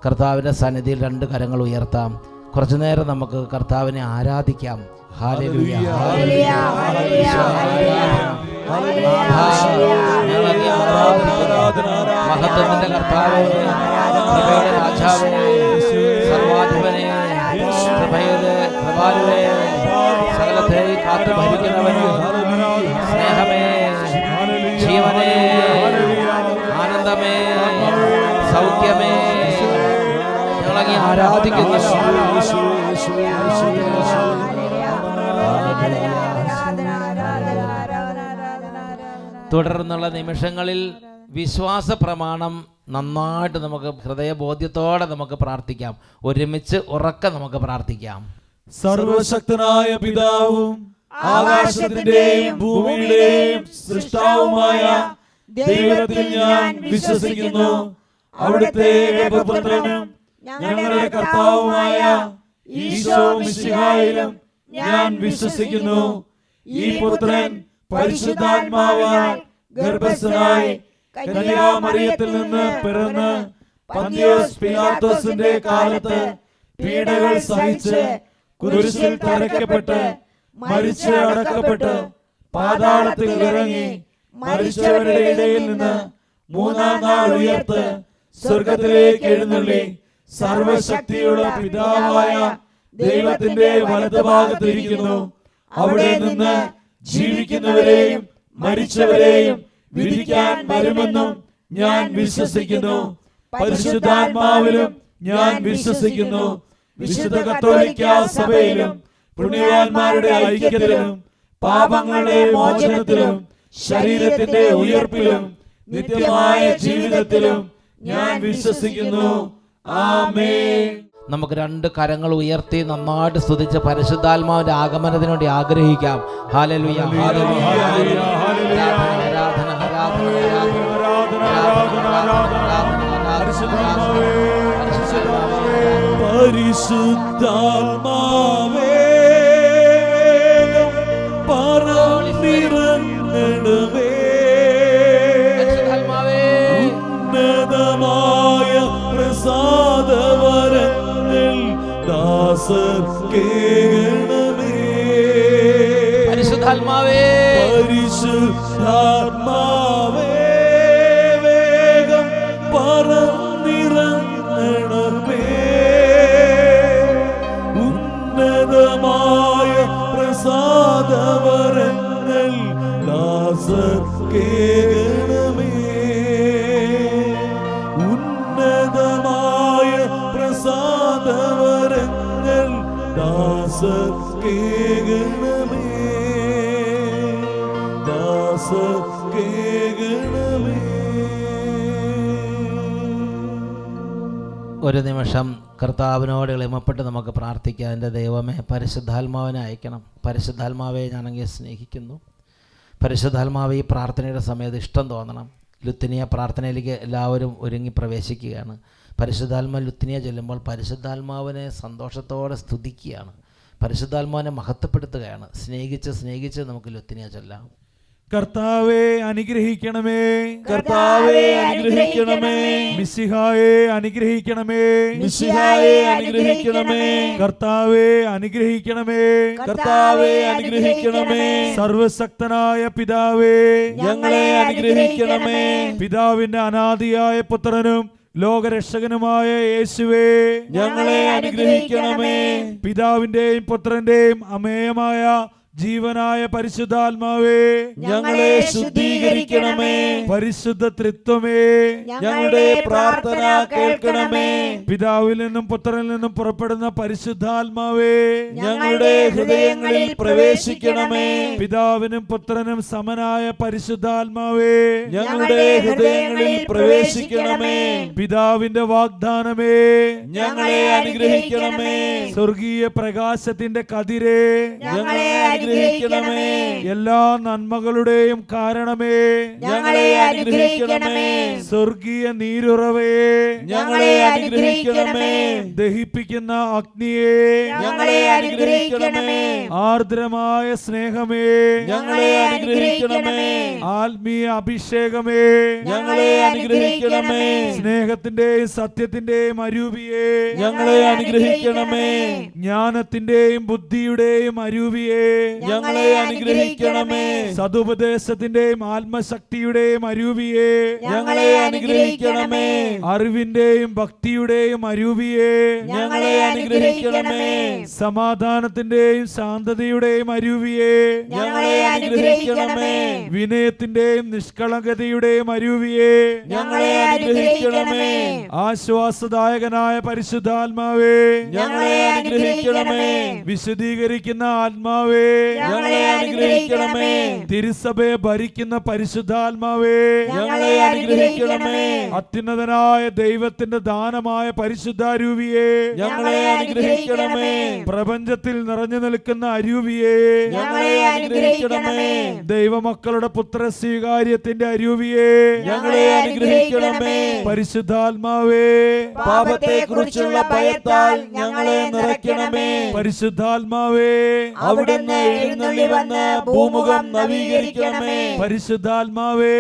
കർത്താവിൻ്റെ സന്നിധിയിൽ 2 കരങ്ങൾ ഉയർത്താം. കുറച്ചു നേരം നമുക്ക് കർത്താവിനെ ആരാധിക്കാം. ഹല്ലേലൂയ, ഹല്ലേലൂയ, ഹല്ലേലൂയ, മഹത്വത്തിന്റെ കർത്താവേ, കൃപയുടെ രാജാവേ, സർവാധിപനെ, കൃപാലുവേ, സകലത്തെയും കാത്തു ഭരിക്കുന്നവനേ, സ്നേഹമേ, ജീവനേ, ആനന്ദമേ, സൗഖ്യമേ, ഞങ്ങളങ്ങി ആരാധിക്കുന്നു. തുടർന്നുള്ള നിമിഷങ്ങളിൽ വിശ്വാസ പ്രമാണം നന്നായിട്ട് നമുക്ക് ഹൃദയബോധ്യത്തോടെ നമുക്ക് പ്രാർത്ഥിക്കാം. ഒരുമിച്ച് ഉറക്കെ നമുക്ക് പ്രാർത്ഥിക്കാം. സർവശക്തനായ പിതാവും ആകാശത്തിന്റെയും ഭൂമിയുടെയും സൃഷ്ടാവുമായ ദൈവത്തിൽ ഞാൻ വിശ്വസിക്കുന്നു. അവിടുത്തെ ഏകപുത്രനും ഞങ്ങളുടെ കർത്താവുമായ ഈശോ മിശിഹായിലും ഞാൻ വിശ്വസിക്കുന്നു. ഈ പുത്രൻ പരിശുദ്ധാത്മാവാൽ ഗർഭസ്ഥനായി കന്യാമറിയത്തിൽ നിന്ന് പിറന്ന് പന്തിയോസ് പീലാത്തോസിന്റെ കാലത്ത് പീഡകൾ സഹിച്ച് കുരിശിൽ തറയ്ക്കപ്പെട്ട് മരിച്ച് അടക്കപ്പെട്ട് പാതാളത്തിൽ ഇറങ്ങി മരിച്ചവരുടെ ഇടയിൽ നിന്ന് 3-ാം നാൾ ഉയർത്ത് സ്വർഗത്തിലേക്ക് എഴുന്നള്ളി സർവശക്തിയുള്ള പിതാവായ ദൈവത്തിന്റെ വലതുഭാഗത്തിരിക്കുന്നു. അവിടെ നിന്ന് ജീവിക്കുന്നവരെയും മരിച്ചവരെയും വിധിക്കാൻ വരുമെന്നും ഞാൻ വിശ്വസിക്കുന്നു. പരിശുദ്ധാത്മാവിലും ഞാൻ വിശ്വസിക്കുന്നു. വിശുദ്ധ കത്തോലിക്കാ സഭയിലും പുണ്യവാന്മാരുടെ ഐക്യത്തിലും പാപങ്ങളുടെ മോചനത്തിലും ശരീരത്തിന്റെ ഉയർപ്പിലും നിത്യമായ ജീവിതത്തിലും ഞാൻ വിശ്വസിക്കുന്നു. ആമേൻ. നമുക്ക് 2 കരങ്ങൾ ഉയർത്തി നന്നായിട്ട് സ്തുതിച്ച് പരിശുദ്ധാത്മാവിന്റെ ആഗമനത്തിന് വേണ്ടി ആഗ്രഹിക്കാം. ഹല്ലേലൂയ, ഹല്ലേലൂയ, ഹല്ലേലൂയ, ആരാധന, ആരാധന, പരിശുദ്ധാത്മാവേ പറന്നിറങ്ങണമേ. ഉന്നതമായ പ്രസാദവരങ്ങൾ ദാസർക്കേണമേ. പരിശുദ്ധാത്മാവേ, പരിശുദ്ധാത്മാവേ വേഗം പറന്നിറങ്ങണമേ. ഉന്നതമായ പ്രസാദവരങ്ങൾ ദാസർക്കേണമേ. ഉന്നതമായ പ്രസാദവരങ്ങൾ ദാസർക്കേണമേ. ദാസർക്കേണമേ. ഒരു നിമിഷം കർത്താവിനോട് എളിമപ്പെട്ട് നമുക്ക് പ്രാർത്ഥിക്കാം. എൻ്റെ ദൈവമേ, പരിശുദ്ധാത്മാവിനെ അയക്കണം. പരിശുദ്ധാത്മാവെ ഞാനങ്ങേ സ്നേഹിക്കുന്നു. പരിശുദ്ധാത്മാവ് ഈ പ്രാർത്ഥനയുടെ സമയത്ത് ഇഷ്ടം തോന്നണം. ലുത്തിനിയ പ്രാർത്ഥനയിലേക്ക് എല്ലാവരും ഒരുങ്ങി പ്രവേശിക്കുകയാണ്. പരിശുദ്ധാത്മാ ലുത്തിനിയ ചൊല്ലുമ്പോൾ പരിശുദ്ധാത്മാവിനെ സന്തോഷത്തോടെ സ്തുതിക്കുകയാണ്. പരിശുദ്ധാത്മാവിനെ മഹത്വപ്പെടുത്തുകയാണ്. സ്നേഹിച്ച് നമുക്ക് ലുത്തിനിയ ചൊല്ലാം. കർത്താവേ അനുഗ്രഹിക്കണമേ. കർത്താവേ അനുഗ്രഹിക്കണമേ. മിശിഹായെ അനുഗ്രഹിക്കണമേ. മിശിഹായെ അനുഗ്രഹിക്കണമേ. കർത്താവേ അനുഗ്രഹിക്കണമേ. കർത്താവേ അനുഗ്രഹിക്കണമേ. സർവശക്തനായ പിതാവേ ഞങ്ങളെ അനുഗ്രഹിക്കണമേ. പിതാവിന്റെ അനാദിയായ പുത്രനും ലോകരക്ഷകനുമായ യേശുവേ ഞങ്ങളെ അനുഗ്രഹിക്കണമേ. പിതാവിന്റെയും പുത്രന്റെയും അമേയമായ ജീവനായ പരിശുദ്ധാത്മാവേ ഞങ്ങളെ ശുദ്ധീകരിക്കണമേ. പരിശുദ്ധ ത്രിത്വമേ ഞങ്ങളുടെ പ്രാർത്ഥന കേൾക്കണമേ. പിതാവിൽ നിന്നും പുത്രനിൽ നിന്നും പുറപ്പെടുന്ന പരിശുദ്ധാത്മാവേ ഞങ്ങളുടെ ഹൃദയങ്ങളിൽ പ്രവേശിക്കണമേ. പിതാവിനും പുത്രനും സമനായ പരിശുദ്ധാത്മാവേ ഞങ്ങളുടെ ഹൃദയങ്ങളിൽ പ്രവേശിക്കണമേ. പിതാവിന്റെ വാഗ്ദാനമേ ഞങ്ങളെ അനുഗ്രഹിക്കണമേ. സ്വർഗീയ പ്രകാശത്തിന്റെ കതിരേ ഞങ്ങളെ അനുഗ്രഹിക്കണമേ. എല്ലാ നന്മകളുടെയും കാരണമേ, ഞങ്ങളെ അനുഗ്രഹിക്കണമേ. സ്വർഗീയ നീരുറവേ, ഞങ്ങളെ അനുഗ്രഹിക്കണമേ. ദഹിപ്പിക്കുന്ന അഗ്നിയെ, ഞങ്ങളെ അനുഗ്രഹിക്കണമേ. ആർദ്രമായ സ്നേഹമേ, ഞങ്ങളെ അനുഗ്രഹിക്കണമേ. ആത്മീയ അഭിഷേകമേ, ഞങ്ങളെ അനുഗ്രഹിക്കണമേ. സ്നേഹത്തിന്റെയും സത്യത്തിന്റെയും അരൂപിയെ, ഞങ്ങളെ അനുഗ്രഹിക്കണമേ. ജ്ഞാനത്തിന്റെയും ബുദ്ധിയുടെയും അരൂപിയെ, ഞങ്ങളെ അനുഗ്രഹിക്കണമേ. സതുപദേശത്തിന്റെയും ആത്മശക്തിയുടെയും അരൂപിയെ, ഞങ്ങളെ അനുഗ്രഹിക്കണമേ. അറിവിന്റെയും ഭക്തിയുടെയും അരൂപിയെ, ഞങ്ങളെ അനുഗ്രഹിക്കണമേ. സമാധാനത്തിന്റെയും ശാന്തതയുടെയും അരൂപിയെ, ഞങ്ങളെ അനുഗ്രഹിക്കണമേ. വിനയത്തിന്റെയും നിഷ്കളങ്കതയുടെയും അരൂപിയെ, ഞങ്ങളെ അനുഗ്രഹിക്കണമേ. ആശ്വാസദായകനായ പരിശുദ്ധാത്മാവേ, ഞങ്ങളെ അനുഗ്രഹിക്കണമേ. വിശദീകരിക്കുന്ന ആത്മാവേ, ഞങ്ങളെ അനുഗ്രഹിക്കണമേ. തിരുസഭയെ ഭരിക്കുന്ന പരിശുദ്ധാത്മാവേ, ഞങ്ങളെ അനുഗ്രഹിക്കണമേ. അത്യുന്നതനായ ദൈവത്തിന്റെ ദാനമായ പരിശുദ്ധാരൂപിയെ, ഞങ്ങളെ അനുഗ്രഹിക്കണമേ. പ്രപഞ്ചത്തിൽ നിറഞ്ഞു നിൽക്കുന്ന അരൂപിയെ, ഞങ്ങളെ അനുഗ്രഹിക്കണമേ. ദൈവമക്കളുടെ പുത്ര സ്വീകാര്യത്തിന്റെ അരൂപിയെ, ഞങ്ങളെ അനുഗ്രഹിക്കണമേ. പരിശുദ്ധാത്മാവേ, പാപത്തെക്കുറിച്ചുള്ള ഭയത്താൽ ഞങ്ങളെ നിറയ്ക്കണമേ. പരിശുദ്ധാത്മാവേ, അവിടുന്ന് എഴുന്നള്ളി വന്ന് ഭൂമുഖം നവീകരിക്കണമേ. പരിശുദ്ധാത്മാവേ,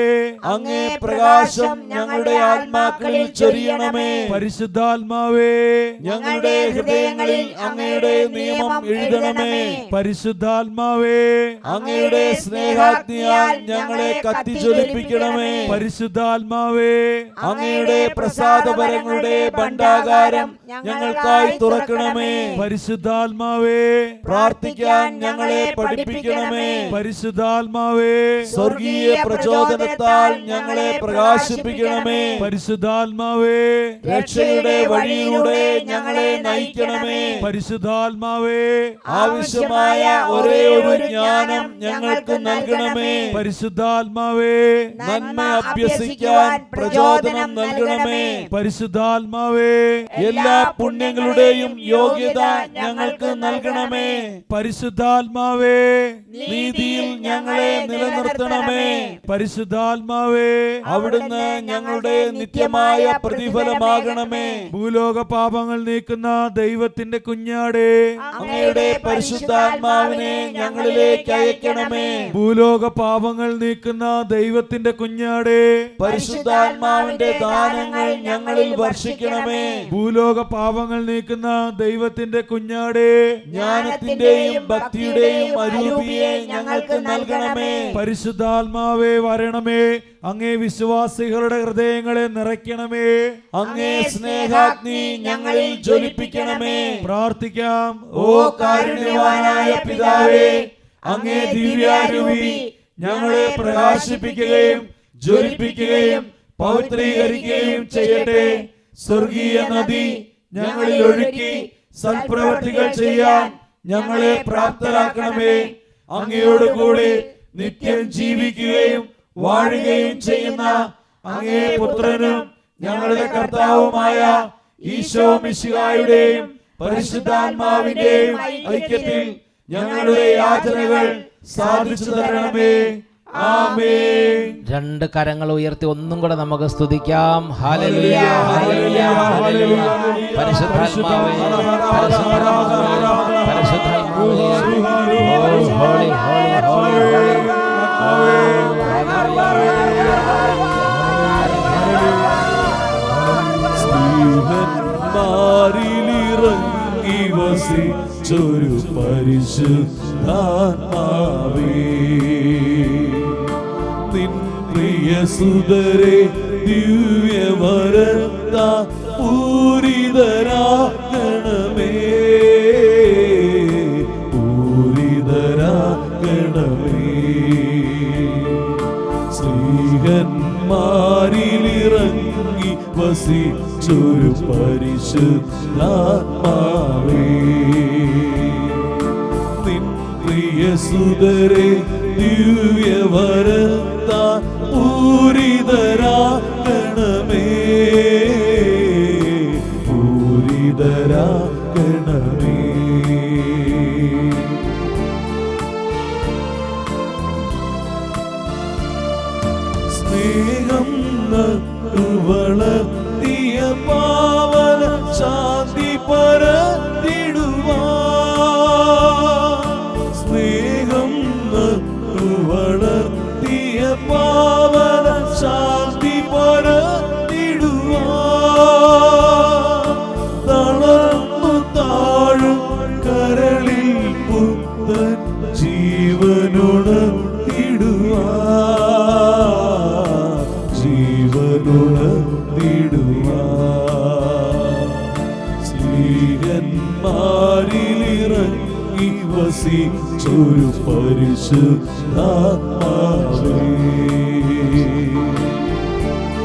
അങ്ങേ പ്രകാശം ഞങ്ങളുടെ ആത്മാക്കളിൽ ചൊരിയണമേ. പരിശുദ്ധാത്മാവേ, ഞങ്ങളുടെ ഹൃദയങ്ങളിൽ അങ്ങയുടെ നിയമം എഴുതണമേ. പരിശുദ്ധാത്മാവേ, അങ്ങയുടെ സ്നേഹാഗ്നിയാൽ ഞങ്ങളെ കത്തിജ്വലിപ്പിക്കണമേ. പരിശുദ്ധാത്മാവേ, അങ്ങയുടെ പ്രസാദപരങ്ങളുടെ ഭണ്ഡാകാരം ഞങ്ങൾക്കായി തുറക്കണമേ. പരിശുദ്ധാത്മാവേ, പ്രാർത്ഥിക്കാൻ ഞങ്ങളെ പഠിപ്പിക്കണമേ. പരിശുദ്ധാത്മാവേ, സ്വർഗീയ പ്രചോദനത്താൽ ഞങ്ങളെ പ്രകാശിപ്പിക്കണമേ. പരിശുദ്ധാത്മാവേ, രക്ഷയുടെ വഴിയിലൂടെ ഞങ്ങളെ നയിക്കണമേ. പരിശുദ്ധാത്മാവേ, ആവശ്യമായ ഒരേ ഒരു ജ്ഞാനം ഞങ്ങൾക്ക് നൽകണമേ. പരിശുദ്ധാത്മാവേ, നന്മ അഭ്യസിക്കാൻ പ്രചോദനം നൽകണമേ. പരിശുദ്ധാത്മാവേ, എല്ലാ പുണ്യങ്ങളുടെയും യോഗ്യത ഞങ്ങൾക്ക് നൽകണമേ. പരിശുദ്ധാത്മാവേ, നീതിയിൽ ഞങ്ങളെ നിലനിർത്തണമേ. പരിശുദ്ധാത്മാവേ, അവിടുന്ന് ഞങ്ങളുടെ നിത്യമായ പ്രതിഫലമാകണമേ. ഭൂലോക പാപങ്ങൾ നീക്കുന്ന ദൈവത്തിന്റെ കുഞ്ഞാടേ, അങ്ങയുടെ പരിശുദ്ധാത്മാവിനെ ഞങ്ങളിലേക്ക് അയക്കണമേ. ഭൂലോക പാപങ്ങൾ നീക്കുന്ന ദൈവത്തിന്റെ കുഞ്ഞാടേ, പരിശുദ്ധാത്മാവിന്റെ ദാനങ്ങൾ ഞങ്ങളിൽ വർഷിക്കണമേ. ഭൂലോക പാപങ്ങൾ നീക്കുന്ന ദൈവത്തിന്റെ കുഞ്ഞാടേ, ജ്ഞാനത്തിന്റെയും ഭക്തിയുടെയും അരൂപിയെ ഞങ്ങൾക്ക് നൽകണമേ. പരിശുദ്ധാത്മാവേ വരണമേ. അങ്ങേ വിശ്വാസികളുടെ ഹൃദയങ്ങളെ നിറയ്ക്കണമേ. അങ്ങേ സ്നേഹാഗ്നി ഞങ്ങളിൽ ജ്വലിപ്പിക്കണമേ. പ്രാർത്ഥിക്കാം. ഓ കാരുണ്യവാനായ പിതാവേ, അങ്ങേ ദിവ്യാരൂപി ഞങ്ങളെ പ്രകാശിപ്പിക്കുകയും ജ്വലിപ്പിക്കുകയും പവിത്രീകരിക്കുകയും ചെയ്യട്ടെ. സ്വർഗീയ നദി ഞങ്ങളിൽ ഒഴുക്കി സൽപ്രവൃത്തികൾ ചെയ്യാൻ ഞങ്ങളെ പ്രാപ്തരാക്കണമേ. അങ്ങയോട് കൂടെ നിത്യം ജീവിക്കുകയും വാഴുകയും ചെയ്യുന്ന അങ്ങേ പുത്രനും ഞങ്ങളുടെ കർത്താവുമായ ഈശോ മിശിഹായുടെയും പരിശുദ്ധാത്മാവിന്റെയും ഐക്യത്തിൽ ഞങ്ങളുടെ യാചനകൾ സാധിച്ചു തരണമേ. ആമേൻ. രണ്ട് കരങ്ങൾ ഉയർത്തി ഒന്നും കൂടെ നമുക്ക് സ്തുതിക്കാം. Hallelujah, hallelujah, hallelujah. പരിശുദ്ധാത്മാവേ, പരിശുദ്ധാത്മാവേ, പരിശുദ്ധാത്മാവേ, ഹോളി ഹോളി ഹോളി സ്നേഹന്മാരിലിറങ്ങി വസിച്ചൊരു പരിശുദ്ധാത്മാവേ, നിൻ പ്രിയ സുതരെ ദിവ്യവരത്താ പൂരിതരാകണമേ, പൂരിതരാകണമേ. സ്ത്രീകന്മാരിലിറങ്ങി വസിച്ചൊരു പരിശുദ്ധാത്മാവേ, നിൻ പ്രിയ സുതരെ ദിവ്യവരത്താ പൂരിതരാകണമേ, പൂരിതരാകണമേ. വസിച്ചൊരു പരിശുദ്ധാത്മാവേ.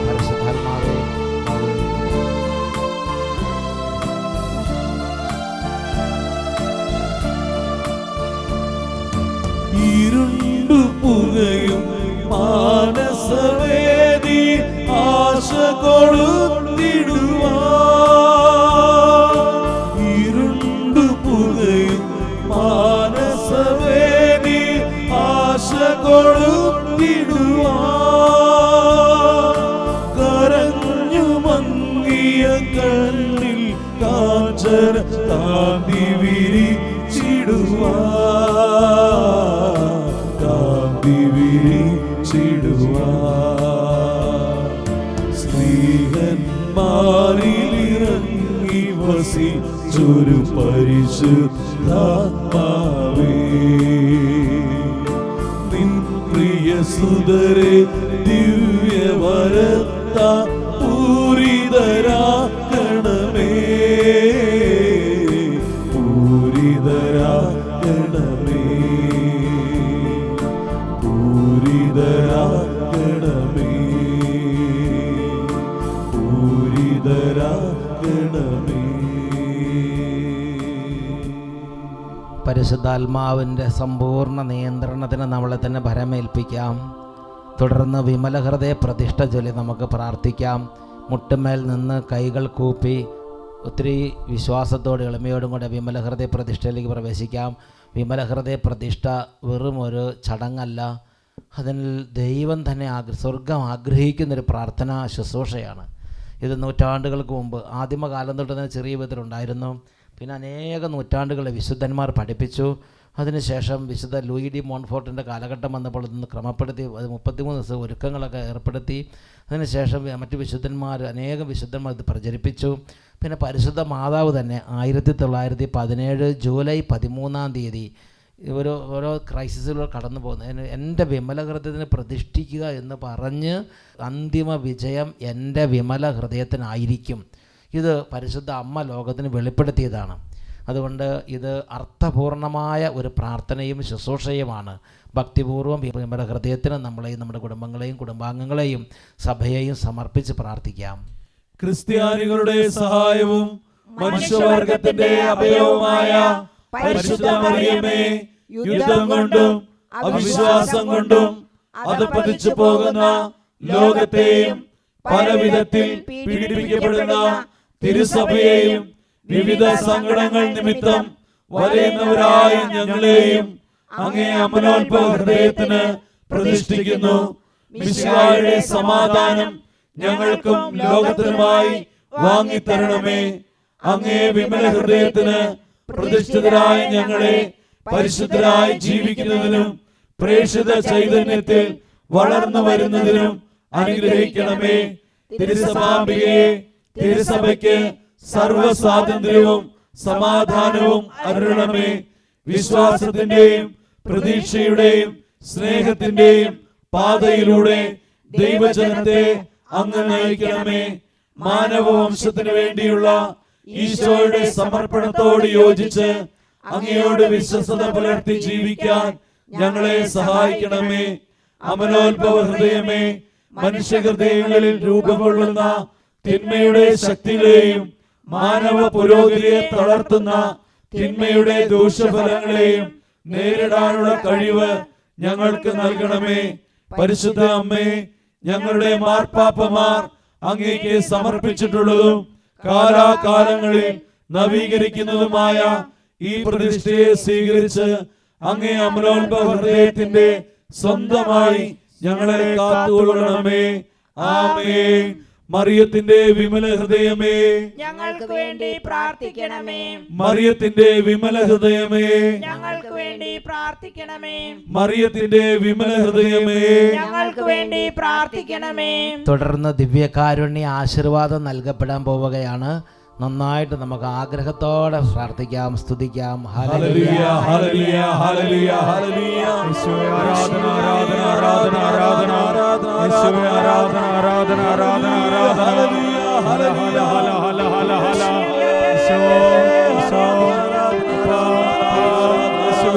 പരിശുദ്ധാത്മാവേ, ഇരുണ്ടു പുകയും മാനസവേദി ആശ കൊളുത്തിടുവാൻ. ഇരുണ്ടു പുകയും മാനസവേദി ആശ കൊളുത്തിടുവാൻ. കരഞ്ഞു മങ്ങിയ കണ്ണിൽ കാഞ്ചന കാന്തി വിരിച്ചിടുവാൻ. സ്ത്രീഹന്മാരിലിറങ്ങി വസിച്ചൊരു പരിശുദ്ധാത്മാവേ. നിൻ പ്രിയ സുതരെ ദിവ്യവരത്താ പൂരിതരാക്കണമേ. പൂരിതരാക്കണമേ. പൂരിതരാക്കണമേ. പൂരിതരാക്കണമേ. പരിശുദ്ധാത്മാവിൻ്റെ സമ്പൂർണ്ണ നിയന്ത്രണത്തിന് നമ്മളെ തന്നെ ഭരമേൽപ്പിക്കാം. തുടർന്ന് വിമല ഹൃദയ പ്രതിഷ്ഠ ചൊല്ലി നമുക്ക് പ്രാർത്ഥിക്കാം. മുട്ടുമേൽ നിന്ന് കൈകൾ കൂപ്പി ഒത്തിരി വിശ്വാസത്തോടെ എളിമയോടും കൂടെ വിമല ഹൃദയ പ്രതിഷ്ഠയിലേക്ക് പ്രവേശിക്കാം. വിമല ഹൃദയ പ്രതിഷ്ഠ വെറും ഒരു ചടങ്ങല്ല, അതിൽ ദൈവം തന്നെ സ്വർഗം ആഗ്രഹിക്കുന്നൊരു പ്രാർത്ഥനാ ശുശ്രൂഷയാണ്. ഇത് നൂറ്റാണ്ടുകൾക്ക് മുമ്പ് ആദിമകാലം തൊട്ട് തന്നെ ചെറിയ വിധത്തിലുണ്ടായിരുന്നു. പിന്നെ അനേക നൂറ്റാണ്ടുകളെ വിശുദ്ധന്മാർ പഠിപ്പിച്ചു. അതിനുശേഷം വിശുദ്ധ ലൂയി ഡി മോൺഫോർട്ടിൻ്റെ കാലഘട്ടം വന്നപ്പോൾ ഇതൊന്ന് ക്രമപ്പെടുത്തി, അത് 33 ദിവസം ഒരുക്കങ്ങളൊക്കെ ഏർപ്പെടുത്തി. അതിനുശേഷം മറ്റ് വിശുദ്ധന്മാർ, അനേകം വിശുദ്ധന്മാർ ഇത് പ്രചരിപ്പിച്ചു. പിന്നെ പരിശുദ്ധ മാതാവ് തന്നെ 1917 ജൂലൈ 13 ഓരോ ക്രൈസിസുകൾ കടന്നു പോകുന്നതിന് എൻ്റെ വിമല ഹൃദയത്തിന് പ്രതിഷ്ഠിക്കുക എന്ന് പറഞ്ഞ് അന്തിമ വിജയം എൻ്റെ വിമല ഹൃദയത്തിനായിരിക്കും. ഇത് പരിശുദ്ധ അമ്മ ലോകത്തിന് വെളിപ്പെടുത്തിയതാണ്. അതുകൊണ്ട് ഇത് അർത്ഥപൂർണമായ ഒരു പ്രാർത്ഥനയും ശുശ്രൂഷയുമാണ്. ഭക്തിപൂർവ്വം വിമല ഹൃദയത്തിന് നമ്മളെയും നമ്മുടെ കുടുംബങ്ങളെയും കുടുംബാംഗങ്ങളെയും സഭയെയും സമർപ്പിച്ച് പ്രാർത്ഥിക്കാം. ക്രിസ്ത്യാനികളുടെ സഹായവും മനുഷ്യവർഗത്തിന്റെ അഭയവുമായ പരിശുദ്ധ മറിയമേ, യുദ്ധം കൊണ്ടും അവിശ്വാസം കൊണ്ടും അധഃപതിച്ചു പോകുന്ന ലോകത്തെയും പല വിധത്തിൽ പീഡിപ്പിക്കപ്പെടുന്ന തിരുസഭയെയും വിവിധ സങ്കടങ്ങൾ നിമിത്തം വലയുന്നവരായ ഞങ്ങളെയും അങ്ങേ അമലോത്ഭവ ഹൃദയത്തിന് പ്രതിഷ്ഠിക്കുന്നു. മിശിഹായുടെ സമാധാനം ഞങ്ങൾക്കും ലോകത്തിനുമായി വാങ്ങിത്തരണമേ. അങ്ങേ വിമല ഹൃദയത്തിന് പ്രതിഷ്ഠിതരായ ഞങ്ങളെ പരിശുദ്ധരായി ജീവിക്കുന്നതിനും പ്രേക്ഷിത ചൈതന്യത്തിൽ വളർന്നു വരുന്നതിനും അനുഗ്രഹിക്കണമേ. തിരുസഭാംബികയെ, തിരുസഭയ്ക്ക് സർവ്വ സ്വാതന്ത്ര്യവും സമാധാനവും അരുളണമേ. വിശ്വാസത്തിന്റെയും പ്രതീക്ഷയുടെയും സ്നേഹത്തിന്റെയും പാതയിലൂടെ ദൈവജനത്തെ അങ്ങ് നയിക്കണമേ. മാനവവംശത്തിനു വേണ്ടിയുള്ള ഈശോയുടെ സമർപ്പണത്തോട് യോജിച്ച് അങ്ങയോട് വിശ്വസ്തത പുലർത്തി ജീവിക്കാൻ ഞങ്ങളെ സഹായിക്കണമേ. അമലോത്ഭവ ഹൃദയമേ, മനുഷ്യഹൃദയങ്ങളിൽ രൂപം കൊള്ളുന്ന തിന്മയുടെ ശക്തികളെയും മാനവ പുരോഗതിയെ തളർത്തുന്ന തിന്മയുടെ ദൂഷ്യഫലങ്ങളെയും നേരിടാനുള്ള കഴിവ് ഞങ്ങൾക്ക് നൽകണമേ. പരിശുദ്ധ അമ്മേ, ഞങ്ങളുടെ മാർപ്പാപ്പമാർ അങ്ങേക്ക് സമർപ്പിച്ചിട്ടുള്ളതും കാലാകാലങ്ങളിൽ നവീകരിക്കുന്നതുമായ ഈ പ്രതിഷ്ഠയെ സ്വീകരിച്ച് അങ്ങേ അമലോത്ഭവ ഹൃദയത്തിന്റെ സ്വന്തമായി ഞങ്ങളെ കാത്തുകൊള്ളണമേ. ആമേൻ. മറിയത്തിന്റെ വിമല ഹൃദയമേ, ഞങ്ങൾക്ക് വേണ്ടി പ്രാർത്ഥിക്കണമേ. മറിയത്തിന്റെ വിമല ഹൃദയമേ, ഞങ്ങൾക്ക് വേണ്ടി പ്രാർത്ഥിക്കണമേ. മറിയത്തിന്റെ വിമല ഹൃദയമേ, ഞങ്ങൾക്ക് വേണ്ടി പ്രാർത്ഥിക്കണമേ. തുടർന്ന് ദിവ്യകാരുണ്യ ആശീർവാദം നൽകപ്പെടാൻ പോവുകയാണ്. നന്നായിട്ട് നമുക്ക് ആഗ്രഹത്തോടെ പ്രാർത്ഥിക്കാം, സ്തുതിക്കാം. Hallelujah, hallelujah, hallelujah, hallelujah. യേശുവേ ആരാധന, ആരാധന, ആരാധന, ആരാധന, ആരാധന. യേശുവേ ആരാധന, ആരാധന, ആരാധന, ആരാധന. Hallelujah, hallelujah, hallelujah, hallelujah. യേശുവേ ആരാധന, ആരാധന, ആരാധന. യേശുവേ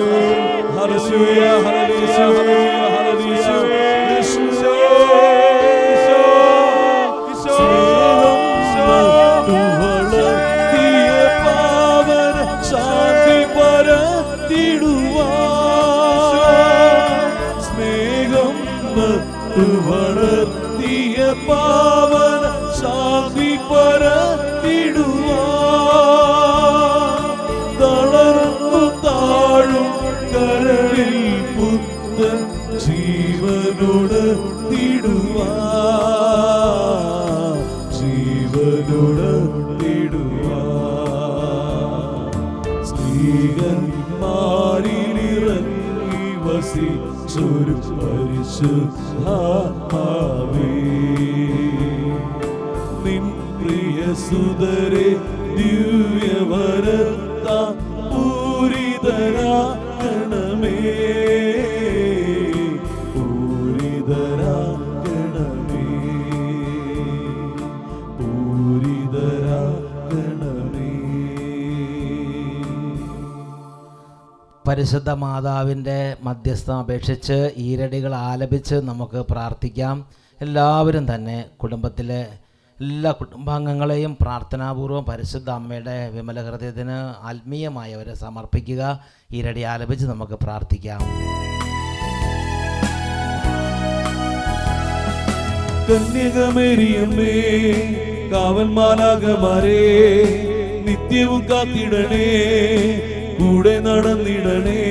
നട്ടു വളർത്തിയ പാവന ശാന്തി പരത്തിടുവാൻ തളർന്നു താഴും കരളിൽ പുത്തൻ ജീവനോട് തിടുവാൻ ജീവനോട് സ്ത്രീകന്മാരിലിറങ്ങി വസിച്ചൊരു പരിശുദ്ധാത്മാവേ നിൻ പ്രിയ സുതരെ ദിവ്യവരത്താൽ പൂരിതരാക്കണമേ പൂരിതരാക്കണമേ പൂരിതരാക്കണമേ. പരിശുദ്ധ മാതാവിൻ്റെ മധ്യസ്ഥം അപേക്ഷിച്ച് ഈരടികൾ ആലപിച്ച് നമുക്ക് പ്രാർത്ഥിക്കാം. എല്ലാവരും തന്നെ കുടുംബത്തിലെ എല്ലാ കുടുംബാംഗങ്ങളെയും പ്രാർത്ഥനാപൂർവ്വം പരിശുദ്ധ അമ്മയുടെ വിമല ഹൃദയത്തിന് ആത്മീയമായവരെ സമർപ്പിക്കുക. ഈരടി ആലപിച്ച് നമുക്ക് പ്രാർത്ഥിക്കാം. കന്യകമേരിയമ്മേ കാവൽമാലാകമാരേ നിത്യവും കാത്തിടണേ കൂടെ നടന്നിടണേ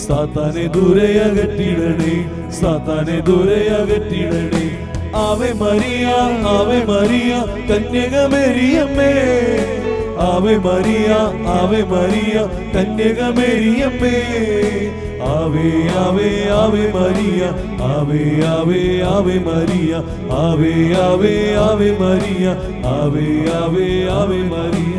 സാത്താനെ ദൂരെ അകറ്റിടണേ സാത്താനെ ദൂരെ അകറ്റിടണേ. ആവേ മരിയ കന്യകമേരിയമ്മേ ആവേ മരിയ കന്യകമേരിയമ്മേ ആവേ ആവേ ആവേ മരിയ ആവേ ആവേ ആവേ മരിയ ആവേ ആവേ ആവേ മരിയ ആവേ ആവേ ആവേ മരിയ.